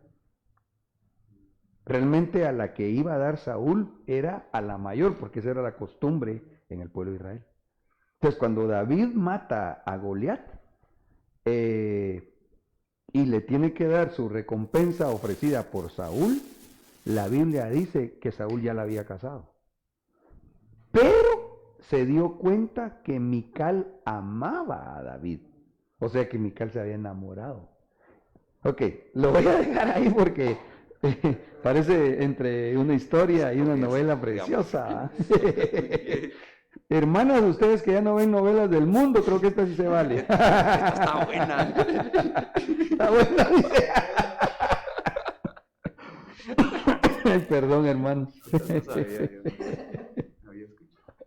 Realmente a la que iba a dar Saúl era a la mayor, porque esa era la costumbre en el pueblo de Israel. Entonces, cuando David mata a Goliat y le tiene que dar su recompensa ofrecida por Saúl, la Biblia dice que Saúl ya la había casado. Pero se dio cuenta que Mical amaba a David. O sea que Mical se había enamorado. Ok, lo voy a dejar ahí porque parece entre una historia y una novela preciosa. Hermanas, ustedes que ya no ven novelas del mundo, creo que esta sí se vale. Está buena. Está buena, dice. Perdón, hermanos. No sabía yo. No había escuchado.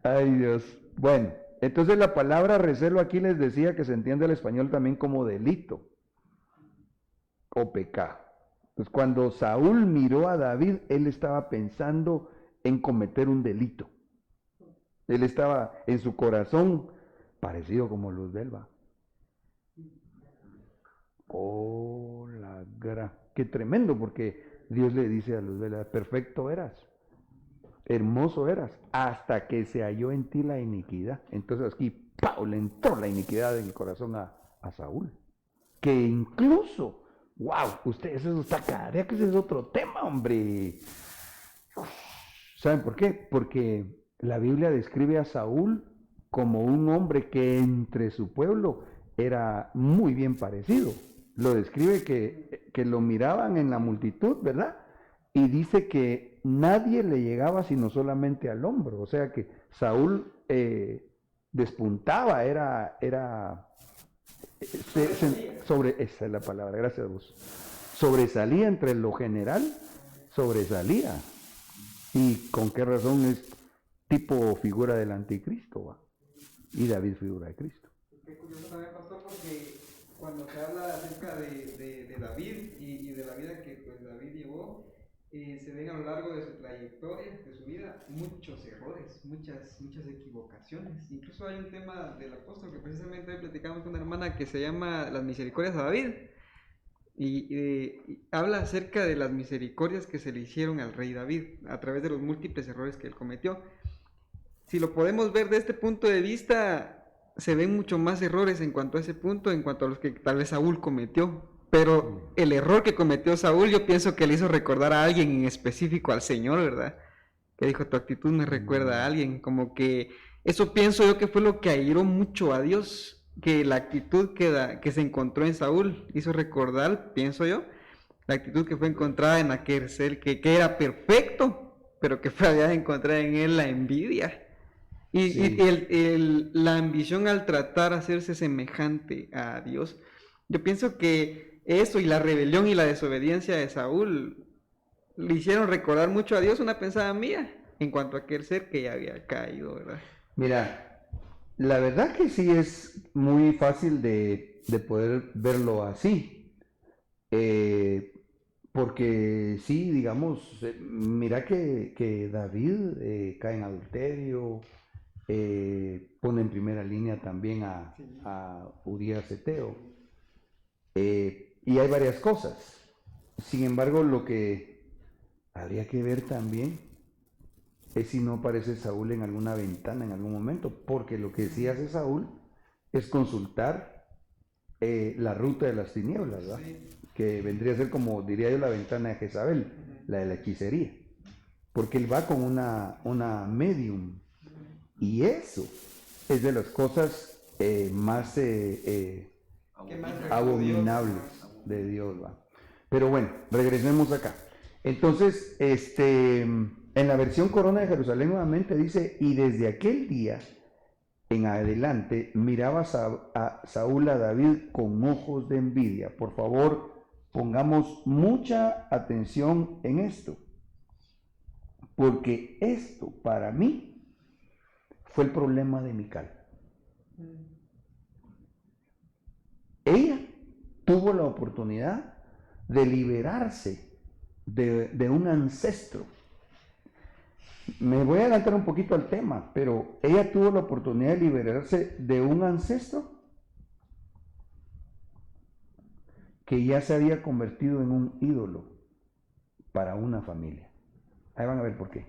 Ay, Dios. Bueno, entonces la palabra recelo aquí les decía que se entiende el español también como delito o pecado. Entonces, cuando Saúl miró a David, él estaba pensando en cometer un delito. Él estaba en su corazón parecido como Luzbel, va. Oh, qué tremendo, porque Dios le dice a Luzbel, perfecto eras, hermoso eras, hasta que se halló en ti la iniquidad. Entonces aquí, ¡pau!, le entró la iniquidad en el corazón a Saúl. Que incluso, wow, ustedes eso está cara, que ese es otro tema, hombre. ¿Saben por qué? Porque la Biblia describe a Saúl como un hombre que entre su pueblo era muy bien parecido. Lo describe que lo miraban en la multitud, ¿verdad? Y dice que nadie le llegaba sino solamente al hombro. O sea que Saúl despuntaba, esa es la palabra, gracias a vos. Sobresalía entre lo general, sobresalía. ¿Y con qué razón es tipo o figura del anticristo, va? Y David figura de Cristo. Qué curioso también, pastor, porque cuando se habla acerca de David y de la vida que pues, David llevó, se ven a lo largo de su trayectoria, de su vida, muchos errores, muchas equivocaciones. Incluso hay un tema del apóstol que precisamente hoy platicamos con una hermana que se llama Las Misericordias de David. y habla acerca de las misericordias que se le hicieron al rey David a través de los múltiples errores que él cometió. Si lo podemos ver de este punto de vista, se ven mucho más errores en cuanto a ese punto, en cuanto a los que tal vez Saúl cometió. Pero el error que cometió Saúl, yo pienso que le hizo recordar a alguien en específico, al Señor, ¿verdad? Que dijo, tu actitud me recuerda a alguien, como que eso pienso yo que fue lo que airó mucho a Dios, que la actitud que se encontró en Saúl hizo recordar, pienso yo, la actitud que fue encontrada en aquel ser que era perfecto, pero que fue había encontrada en él la envidia. Y, Sí. la ambición al tratar de hacerse semejante a Dios. Yo pienso que eso y la rebelión y la desobediencia de Saúl le hicieron recordar mucho a Dios, una pensada mía, en cuanto a aquel ser que ya había caído, ¿verdad? Mira, la verdad que sí es muy fácil de poder verlo así. Porque sí, digamos, mira que David cae en adulterio, pone en primera línea también a Urías Eteo, y hay varias cosas. Sin embargo, lo que habría que ver también es si no aparece Saúl en alguna ventana en algún momento, porque lo que sí hace Saúl es consultar la ruta de las tinieblas, ¿verdad? Sí. Que vendría a ser como, diría yo, la ventana de Jezabel, la de la hechicería, porque él va con una medium, y eso es de las cosas más ¿Qué más abominables de Dios, ¿va? Pero bueno, regresemos acá. Entonces, en la versión Corona de Jerusalén nuevamente dice, y desde aquel día en adelante miraba a Saúl a David con ojos de envidia. Por favor, pongamos mucha atención en esto, porque esto para mí fue el problema de Mical. Ella tuvo la oportunidad de liberarse de un ancestro. Me voy a adelantar un poquito al tema, pero ella tuvo la oportunidad de liberarse de un ancestro que ya se había convertido en un ídolo para una familia. Ahí van a ver por qué.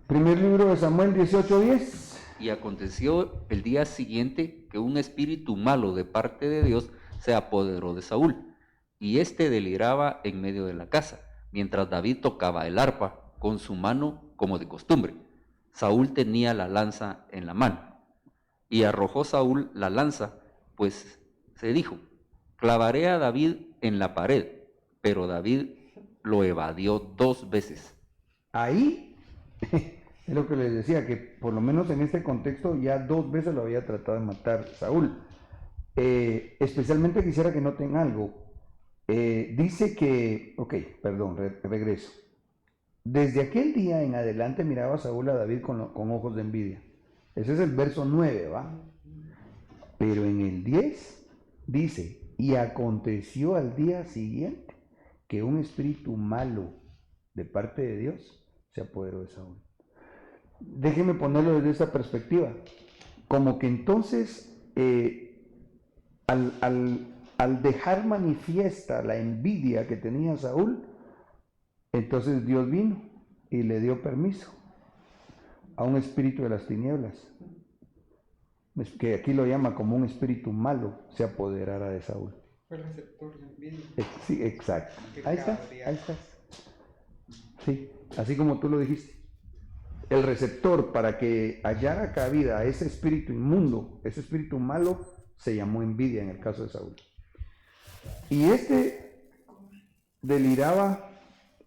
Primer libro de Samuel 18:10. Y aconteció el día siguiente que un espíritu malo de parte de Dios se apoderó de Saúl, y éste deliraba en medio de la casa, mientras David tocaba el arpa con su mano como de costumbre. Saúl tenía la lanza en la mano, y arrojó Saúl la lanza, pues se dijo, clavaré a David en la pared, pero David lo evadió 2 veces. Ahí es lo que les decía, que por lo menos en este contexto ya 2 veces lo había tratado de matar Saúl. Especialmente quisiera que noten algo. Dice que, regreso. Desde aquel día en adelante miraba Saúl a David con ojos de envidia. Ese es el verso 9, ¿va? Pero en el 10 dice, y aconteció al día siguiente que un espíritu malo de parte de Dios se apoderó de Saúl. Déjenme ponerlo desde esa perspectiva. Como que entonces, al dejar manifiesta la envidia que tenía Saúl, entonces Dios vino y le dio permiso a un espíritu de las tinieblas, que aquí lo llama como un espíritu malo, se apoderara de Saúl. Fue el receptor de envidia. Sí, exacto. Que Ahí está, cabrea. ahí está. Sí, así como tú lo dijiste. El receptor para que hallara cabida a ese espíritu inmundo, ese espíritu malo, se llamó envidia en el caso de Saúl. Y este deliraba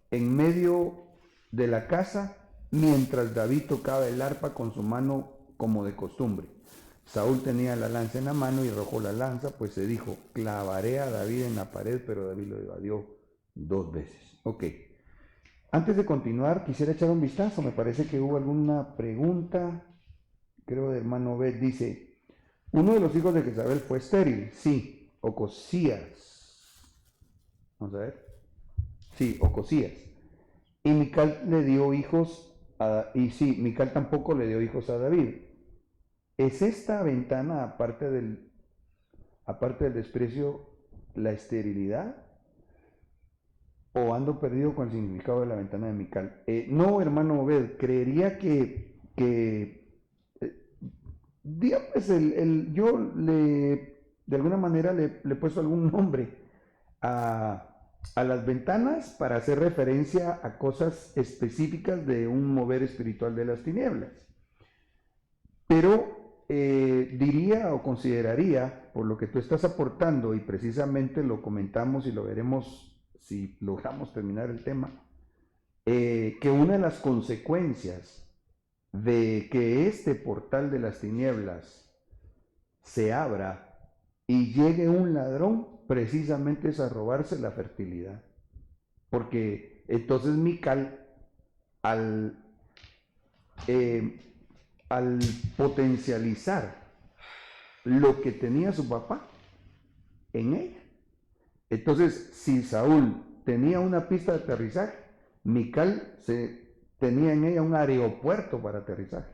en medio de la casa mientras David tocaba el arpa con su mano como de costumbre. Saúl tenía la lanza en la mano y arrojó la lanza, pues se dijo, clavaré a David en la pared, pero David lo evadió 2 veces. Ok. Antes de continuar, quisiera echar un vistazo. Me parece que hubo alguna pregunta. Creo de hermano Bet. Dice, uno de los hijos de Jezabel fue estéril. Sí, Ocosías. Vamos a ver. Sí, Ocosías. Y Mical le dio hijos, Mical tampoco le dio hijos a David. ¿Es esta ventana, aparte del desprecio la esterilidad o ando perdido con el significado de la ventana de Mical. No, hermano Obed, creería digamos, yo de alguna manera le he puesto algún nombre a las ventanas para hacer referencia a cosas específicas de un mover espiritual de las tinieblas. Pero diría o consideraría, por lo que tú estás aportando, y precisamente lo comentamos y lo veremos si logramos terminar el tema, que una de las consecuencias de que este portal de las tinieblas se abra y llegue un ladrón, precisamente es a robarse la fertilidad. Porque entonces Mical, al potencializar lo que tenía su papá en ella, entonces si Saúl tenía una pista de aterrizaje, Mical tenía en ella un aeropuerto para aterrizaje.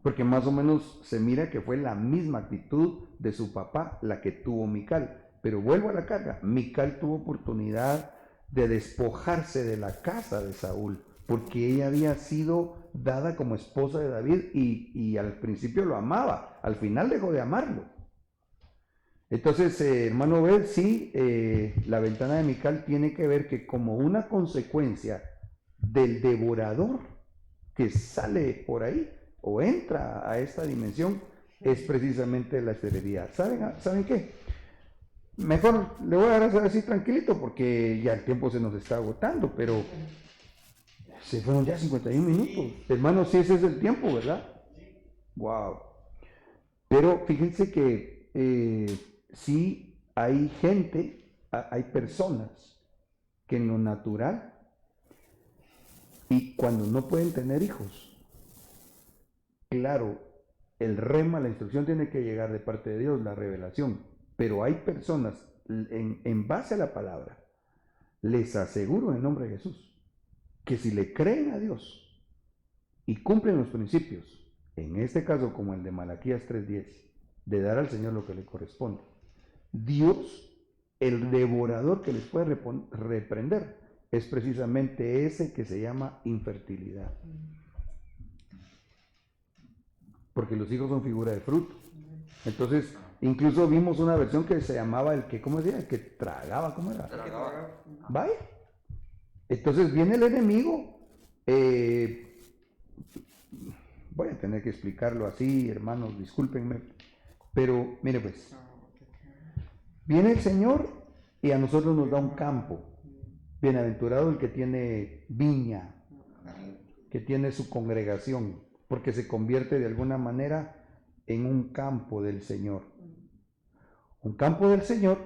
Porque más o menos se mira que fue la misma actitud de su papá la que tuvo Mical. Pero vuelvo a la carga, Mical tuvo oportunidad de despojarse de la casa de Saúl, porque ella había sido dada como esposa de David y al principio lo amaba, al final dejó de amarlo. Entonces, hermano Bed, sí, la ventana de Mical tiene que ver que como una consecuencia del devorador que sale por ahí o entra a esta dimensión, es precisamente la esterilidad. ¿Saben qué? Mejor le voy a dejar así tranquilito porque ya el tiempo se nos está agotando, pero se fueron ya 51 minutos. Hermanos, sí, ese es el tiempo, ¿verdad? Wow. Pero fíjense que sí hay gente, hay personas que en lo natural y cuando no pueden tener hijos, claro, el rema, la instrucción tiene que llegar de parte de Dios, la revelación, pero hay personas en base a la palabra, les aseguro en el nombre de Jesús, que si le creen a Dios y cumplen los principios, en este caso como el de Malaquías 3:10, de dar al Señor lo que le corresponde, Dios, el devorador que les puede reprender, es precisamente ese que se llama infertilidad. Porque los hijos son figura de fruto. Entonces, incluso vimos una versión que se llamaba el que, ¿cómo decía? El que tragaba, ¿cómo era? Vaya. Entonces viene el enemigo, voy a tener que explicarlo así, hermanos, discúlpenme, pero mire pues, viene el Señor y a nosotros nos da un campo. Bienaventurado el que tiene viña, que tiene su congregación, porque se convierte de alguna manera en un campo del Señor. Un campo del Señor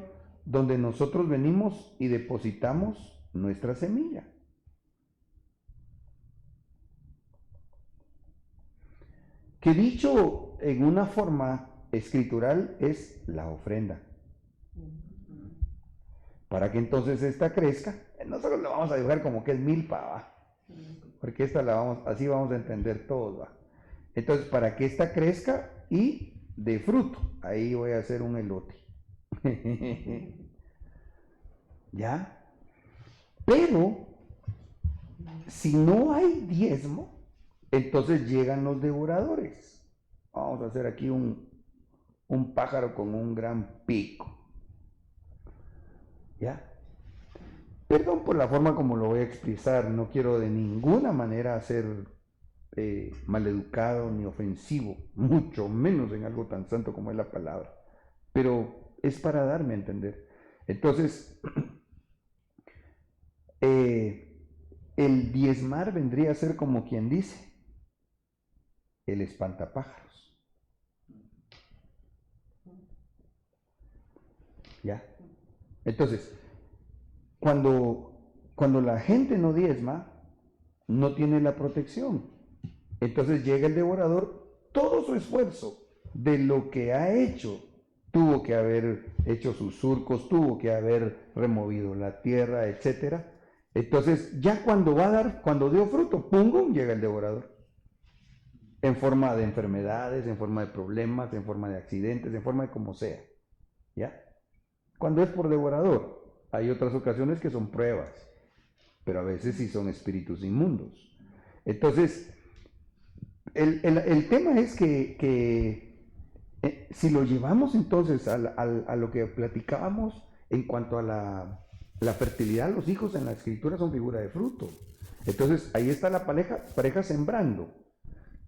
donde nosotros venimos y depositamos nuestra semilla. Que dicho en una forma escritural es la ofrenda. Para que entonces esta crezca, nosotros la vamos a dibujar como que es milpa, ¿va? Porque esta así vamos a entender todos, ¿va? Entonces, para que esta crezca y de fruto, ahí voy a hacer un elote. ¿Ya? Pero, si no hay diezmo, entonces llegan los devoradores. Vamos a hacer aquí un pájaro con un gran pico. ¿Ya? Perdón por la forma como lo voy a expresar, no quiero de ninguna manera ser maleducado ni ofensivo, mucho menos en algo tan santo como es la palabra, pero es para darme a entender. Entonces, el diezmar vendría a ser como quien dice, el espantapájaros. ¿Ya? Entonces, cuando la gente no diezma, no tiene la protección. Entonces llega el devorador, todo su esfuerzo de lo que ha hecho, tuvo que haber hecho sus surcos, tuvo que haber removido la tierra, etc. Entonces ya cuando dio fruto, ¡pum!, llega el devorador. En forma de enfermedades, en forma de problemas, en forma de accidentes, en forma de como sea. ¿Ya? cuando es por devorador. Hay otras ocasiones que son pruebas, pero a veces sí son espíritus inmundos. Entonces, el tema es que si lo llevamos entonces a lo que platicábamos en cuanto a la fertilidad, los hijos en la escritura son figura de fruto. Entonces, ahí está la pareja sembrando.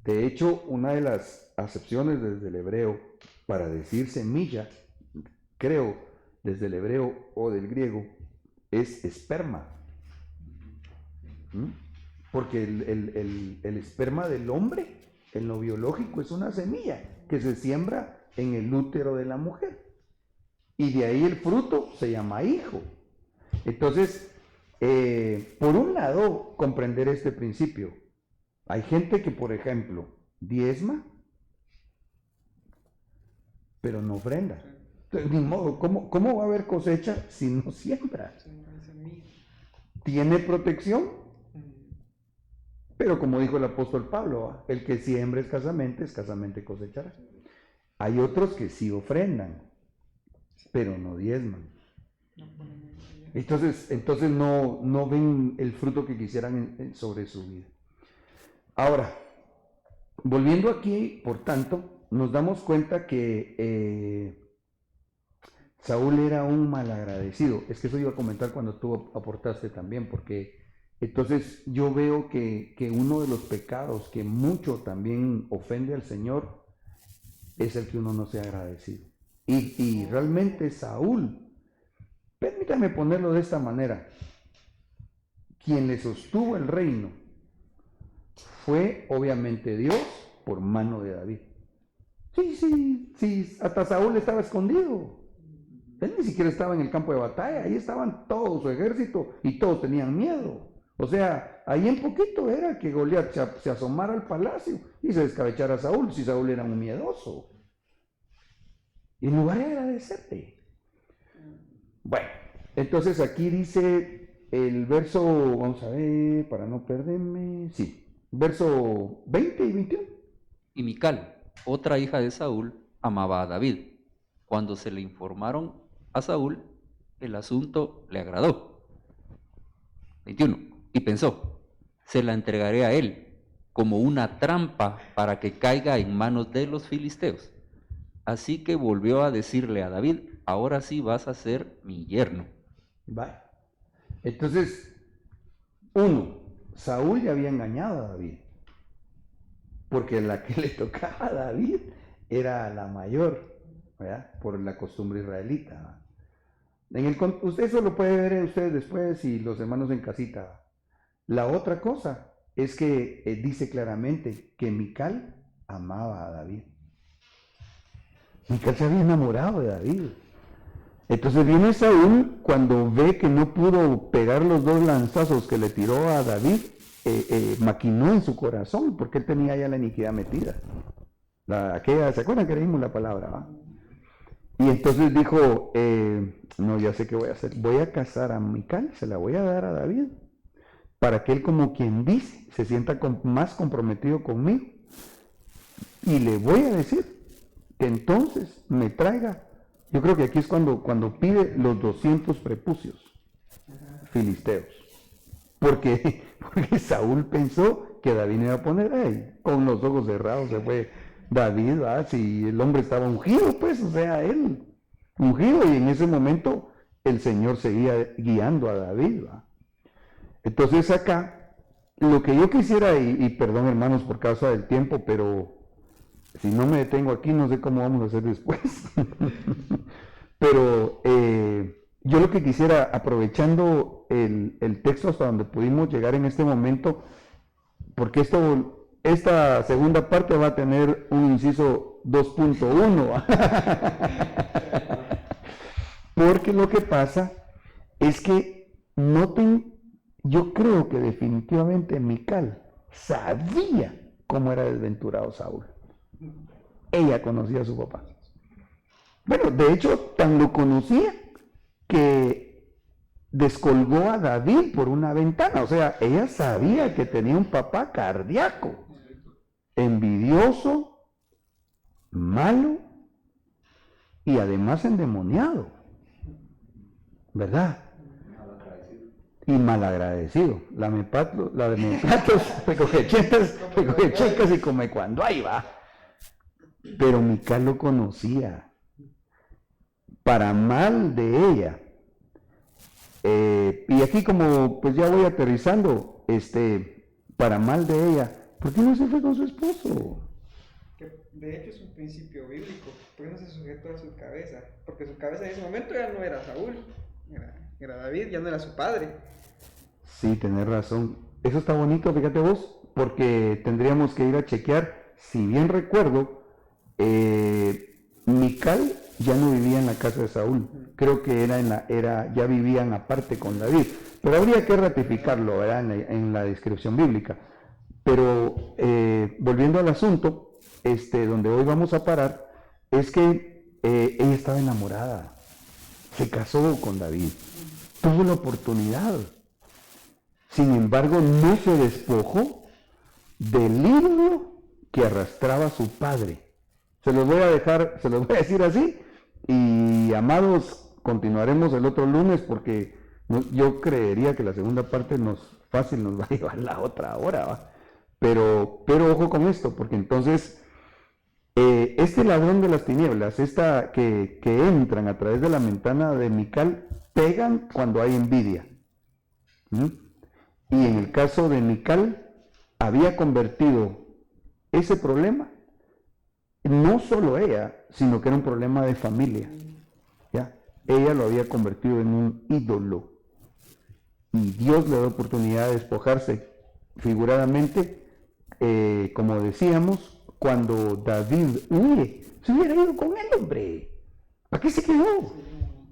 De hecho, una de las acepciones desde el hebreo para decir semilla, creo, desde el hebreo o del griego, es esperma. Porque el esperma del hombre, en lo biológico, es una semilla que se siembra en el útero de la mujer. Y de ahí el fruto se llama hijo. Entonces, por un lado, comprender este principio. Hay gente que, por ejemplo, diezma, pero no ofrenda. Entonces, ni modo, ¿cómo va a haber cosecha si no siembra? Tiene protección, pero como dijo el apóstol Pablo, el que siembra escasamente cosechará. Hay otros que sí ofrendan, pero no diezman. Entonces no ven el fruto que quisieran sobre su vida. Ahora, volviendo aquí, por tanto, nos damos cuenta que Saúl era un malagradecido. Es que eso iba a comentar cuando tú aportaste también, porque entonces yo veo que uno de los pecados que mucho también ofende al Señor es el que uno no sea agradecido. Y realmente Saúl, permítame ponerlo de esta manera, quien le sostuvo el reino fue obviamente Dios por mano de David. Sí, hasta Saúl estaba escondido. Él ni siquiera estaba en el campo de batalla, ahí estaban todo su ejército y todos tenían miedo. O sea, ahí en poquito era que Goliat se asomara al palacio y se descabechara a Saúl, si Saúl era un miedoso. Y en lugar de agradecerle. Bueno, entonces aquí dice el verso, vamos a ver, para no perderme, sí, verso 20 y 21. Y Mical, otra hija de Saúl, amaba a David. Cuando se le informaron a Saúl, el asunto le agradó. 21. Y pensó, se la entregaré a él como una trampa para que caiga en manos de los filisteos. Así que volvió a decirle a David, ahora sí vas a ser mi yerno. Vale. Entonces, uno, Saúl ya había engañado a David, porque la que le tocaba a David era la mayor, ¿verdad? Por la costumbre israelita. Usted eso lo puede ver ustedes después y los hermanos en casita. La otra cosa es que dice claramente que Mical amaba a David. Mical se había enamorado de David. Entonces viene Saúl cuando ve que no pudo pegar los 2 lanzazos que le tiró a David, maquinó en su corazón porque él tenía ya la iniquidad metida. ¿Se acuerdan que leímos la palabra? ¿Va? Y entonces dijo, no, ya sé qué voy a hacer. Voy a casar a Mical, se la voy a dar a David, para que él, como quien dice, se sienta más comprometido conmigo. Y le voy a decir que entonces me traiga. Yo creo que aquí es cuando pide los 200 prepucios filisteos. Porque Saúl pensó que David iba a poner ahí. Con los ojos cerrados se fue David, si el hombre estaba ungido, pues, o sea, él ungido, y en ese momento el Señor seguía guiando a David, ¿va? Entonces acá, lo que yo quisiera, y perdón hermanos por causa del tiempo, pero si no me detengo aquí, no sé cómo vamos a hacer después. Pero yo lo que quisiera, aprovechando el texto hasta donde pudimos llegar en este momento, porque esta segunda parte va a tener un inciso 2.1. Porque lo que pasa es que noten, yo creo que definitivamente Mical sabía cómo era desventurado Saúl. Ella conocía a su papá. Bueno, de hecho, tan lo conocía que descolgó a David por una ventana. O sea, ella sabía que tenía un papá cardíaco, envidioso, malo y además endemoniado. ¿verdad? Y malagradecido. La de platos, recoge checas y come cuando ahí va. Pero Mical lo conocía. Para mal de ella. Y aquí como pues ya voy aterrizando, para mal de ella, ¿por qué no se fue con su esposo? Que de hecho es un principio bíblico, porque no se sujetó a su cabeza, porque su cabeza en ese momento ya no era Saúl, era David, ya no era su padre. Sí, tenés razón. Eso está bonito, fíjate vos, porque tendríamos que ir a chequear. Si bien recuerdo, Mical ya no vivía en la casa de Saúl. Creo que ya vivían aparte con David. Pero habría que ratificarlo, ¿verdad? En la descripción bíblica. Pero volviendo al asunto, donde hoy vamos a parar, es que ella estaba enamorada. Se casó con David. Tuvo la oportunidad. Sin embargo, no se despojó del himno que arrastraba su padre. Se los voy a decir así, y amados, continuaremos el otro lunes porque yo creería que la segunda parte fácil nos va a llevar la otra hora, ¿va? Pero ojo con esto, porque entonces este ladrón de las tinieblas, que entran a través de la ventana de Mical, pegan cuando hay envidia. Y en el caso de Mical, había convertido ese problema, no solo ella, sino que era un problema de familia. ¿Ya? Ella lo había convertido en un ídolo. Y Dios le da oportunidad de despojarse figuradamente, como decíamos, cuando David huye. Se hubiera ido con él, hombre. ¿Para qué se quedó?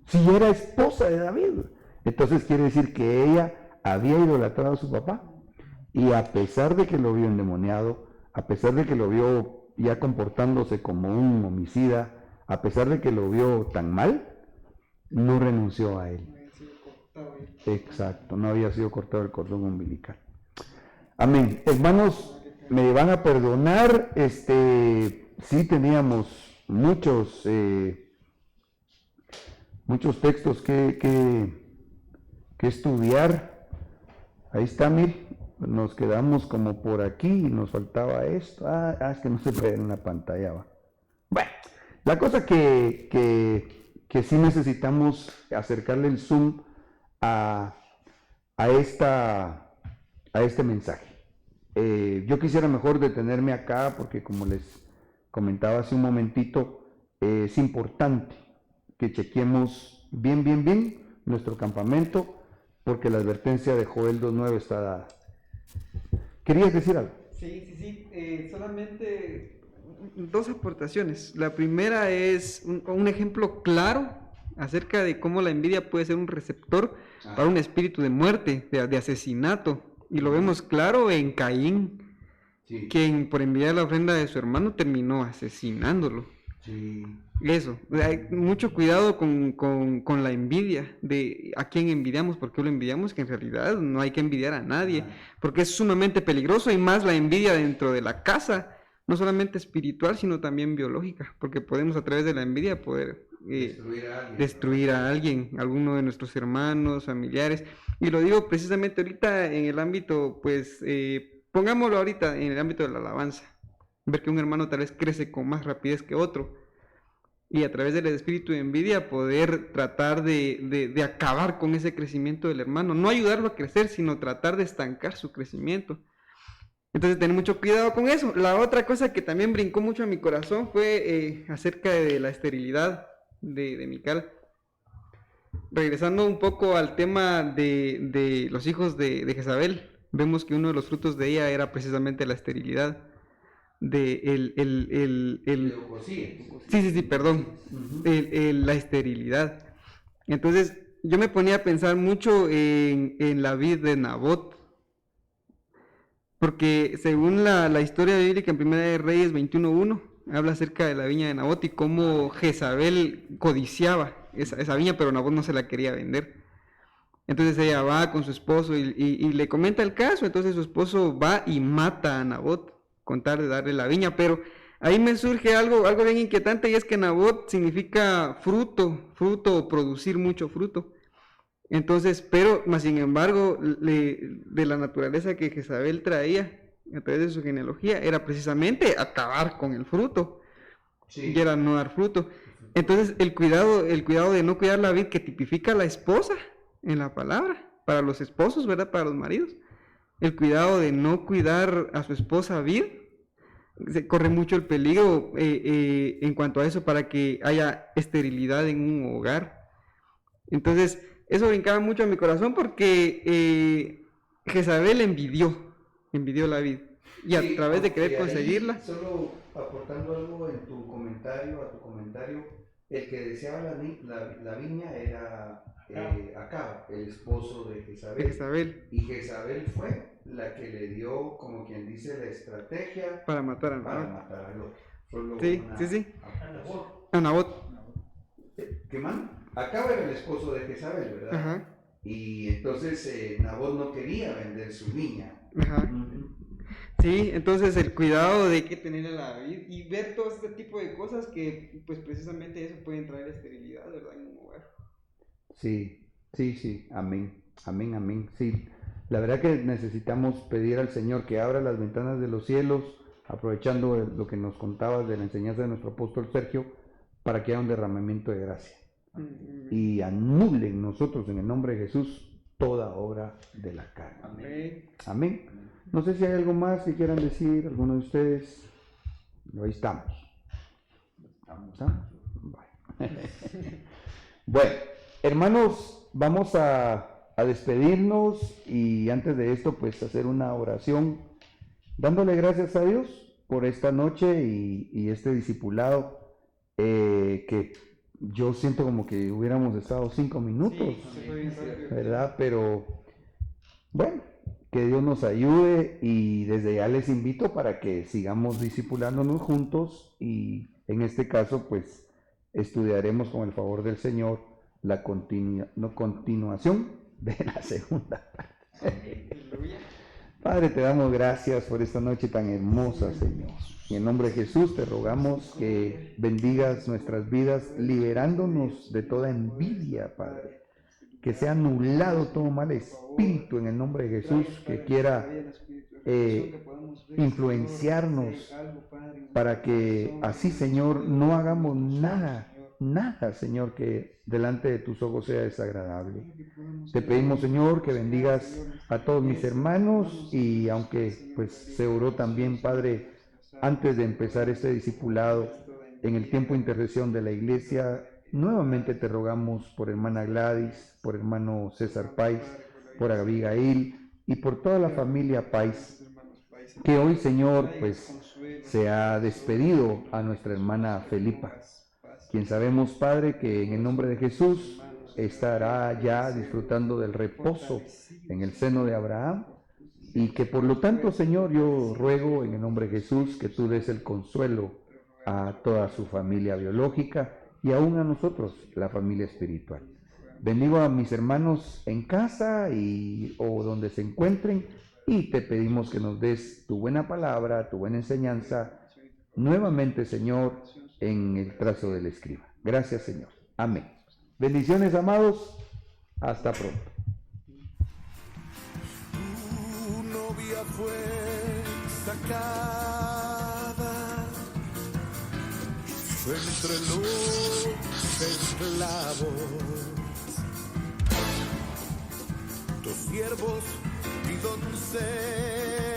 Si era esposa de David. Entonces quiere decir que ella había idolatrado a su papá, y a pesar de que lo vio endemoniado, a pesar de que lo vio ya comportándose como un homicida, a pesar de que lo vio tan mal, no renunció a él. Exacto, no había sido cortado el cordón umbilical. Amén. Hermanos, me van a perdonar, sí teníamos muchos textos que estudiar. Ahí está, mir, nos quedamos como por aquí y nos faltaba esto. Es que no se puede ver en la pantalla, va. Bueno, la cosa que sí necesitamos acercarle el zoom a este mensaje. Yo quisiera mejor detenerme acá porque, como les comentaba hace un momentito, es importante que chequemos bien nuestro campamento, porque la advertencia de Joel 2.9 está dada. ¿Querías decir algo? Sí. Solamente dos aportaciones. La primera es un ejemplo claro acerca de cómo la envidia puede ser un receptor para un espíritu de muerte, de asesinato. Y lo vemos claro en Caín, quien por envidiar la ofrenda de su hermano terminó asesinándolo. Sí. Eso, hay mucho cuidado con la envidia, de a quién envidiamos, por qué lo envidiamos, que en realidad no hay que envidiar a nadie, porque es sumamente peligroso, y más la envidia dentro de la casa, no solamente espiritual, sino también biológica, porque podemos a través de la envidia poder destruir a alguien, alguno de nuestros hermanos, familiares, y lo digo precisamente ahorita en el ámbito, pues, pongámoslo ahorita en el ámbito de la alabanza, ver que un hermano tal vez crece con más rapidez que otro, y a través del espíritu de envidia poder tratar de acabar con ese crecimiento del hermano, no ayudarlo a crecer, sino tratar de estancar su crecimiento. Entonces tener mucho cuidado con eso. La otra cosa que también brincó mucho a mi corazón fue acerca de la esterilidad de Mical. Regresando un poco al tema de los hijos de Jezabel, vemos que uno de los frutos de ella era precisamente la esterilidad. La esterilidad. Entonces yo me ponía a pensar mucho en la vid de Nabot, porque según la historia bíblica en Primera de Reyes 21:1 habla acerca de la viña de Nabot y cómo Jezabel codiciaba esa viña, pero Nabot no se la quería vender. Entonces ella va con su esposo y le comenta el caso. Entonces su esposo va y mata a Nabot con tal de darle la viña, pero ahí me surge algo bien inquietante, y es que Nabot significa fruto o producir mucho fruto. Entonces, pero, más sin embargo, de la naturaleza que Jezabel traía a través de su genealogía, era precisamente acabar con el fruto, y era no dar fruto. Entonces, el cuidado de no cuidar la vid, que tipifica a la esposa en la palabra, para los esposos, ¿verdad? Para los maridos. El cuidado de no cuidar a su esposa vid, se corre mucho el peligro en cuanto a eso, para que haya esterilidad en un hogar. Entonces, eso brincaba mucho a mi corazón, porque Jezabel envidió la vid, y a través de querer conseguirla. Solo aportando algo en tu comentario, el que deseaba la viña era Acab, el esposo de Jezabel. Y Jezabel fue la que le dio, como quien dice, la estrategia para matar a Nabot. Sí. A Nabot. ¿Qué man? Acab era el esposo de Jezabel, ¿verdad? Ajá. Y entonces Nabot no quería vender su viña. Ajá. Sí, entonces el cuidado de que tener a la vid y ver todo este tipo de cosas que, pues precisamente eso puede traer esterilidad, ¿verdad? En un hogar. Sí, amén. Sí, la verdad que necesitamos pedir al Señor que abra las ventanas de los cielos, aprovechando lo que nos contabas de la enseñanza de nuestro apóstol Sergio, para que haya un derramamiento de gracia. Y anulen nosotros en el nombre de Jesús toda obra de la carne. Amén. No sé si hay algo más que quieran decir, alguno de ustedes. Ahí estamos. Bueno, hermanos, vamos a despedirnos, y antes de esto, pues hacer una oración, dándole gracias a Dios por esta noche y este discipulado, que yo siento como que hubiéramos estado 5 minutos, ¿verdad? Pero bueno, que Dios nos ayude, y desde ya les invito para que sigamos discipulándonos juntos, y en este caso pues estudiaremos con el favor del Señor la continuación de la segunda parte. Padre, te damos gracias por esta noche tan hermosa, Señor. Y en nombre de Jesús te rogamos que bendigas nuestras vidas, liberándonos de toda envidia, Padre. Que sea anulado todo mal espíritu en el nombre de Jesús que quiera influenciarnos, para que así, Señor, no hagamos nada, Señor, que delante de tus ojos sea desagradable. Te pedimos, Señor, que bendigas a todos mis hermanos, y aunque pues se oró también, Padre, antes de empezar este discipulado, en el tiempo de intercesión de la iglesia, nuevamente te rogamos por hermana Gladys, por hermano César Páez, por Abigail y por toda la familia Páez, que hoy, Señor, pues se ha despedido a nuestra hermana Felipa, quien sabemos, Padre, que en el nombre de Jesús estará ya disfrutando del reposo en el seno de Abraham, y que por lo tanto, Señor, yo ruego en el nombre de Jesús que tú des el consuelo a toda su familia biológica, y aún a nosotros, la familia espiritual. Bendigo a mis hermanos en casa o donde se encuentren, y te pedimos que nos des tu buena palabra, tu buena enseñanza, nuevamente, Señor, en el trazo del escriba. Gracias, Señor. Amén. Bendiciones, amados. Hasta pronto. Tu novia fue sacada entre los esclavos, tus siervos y doncellas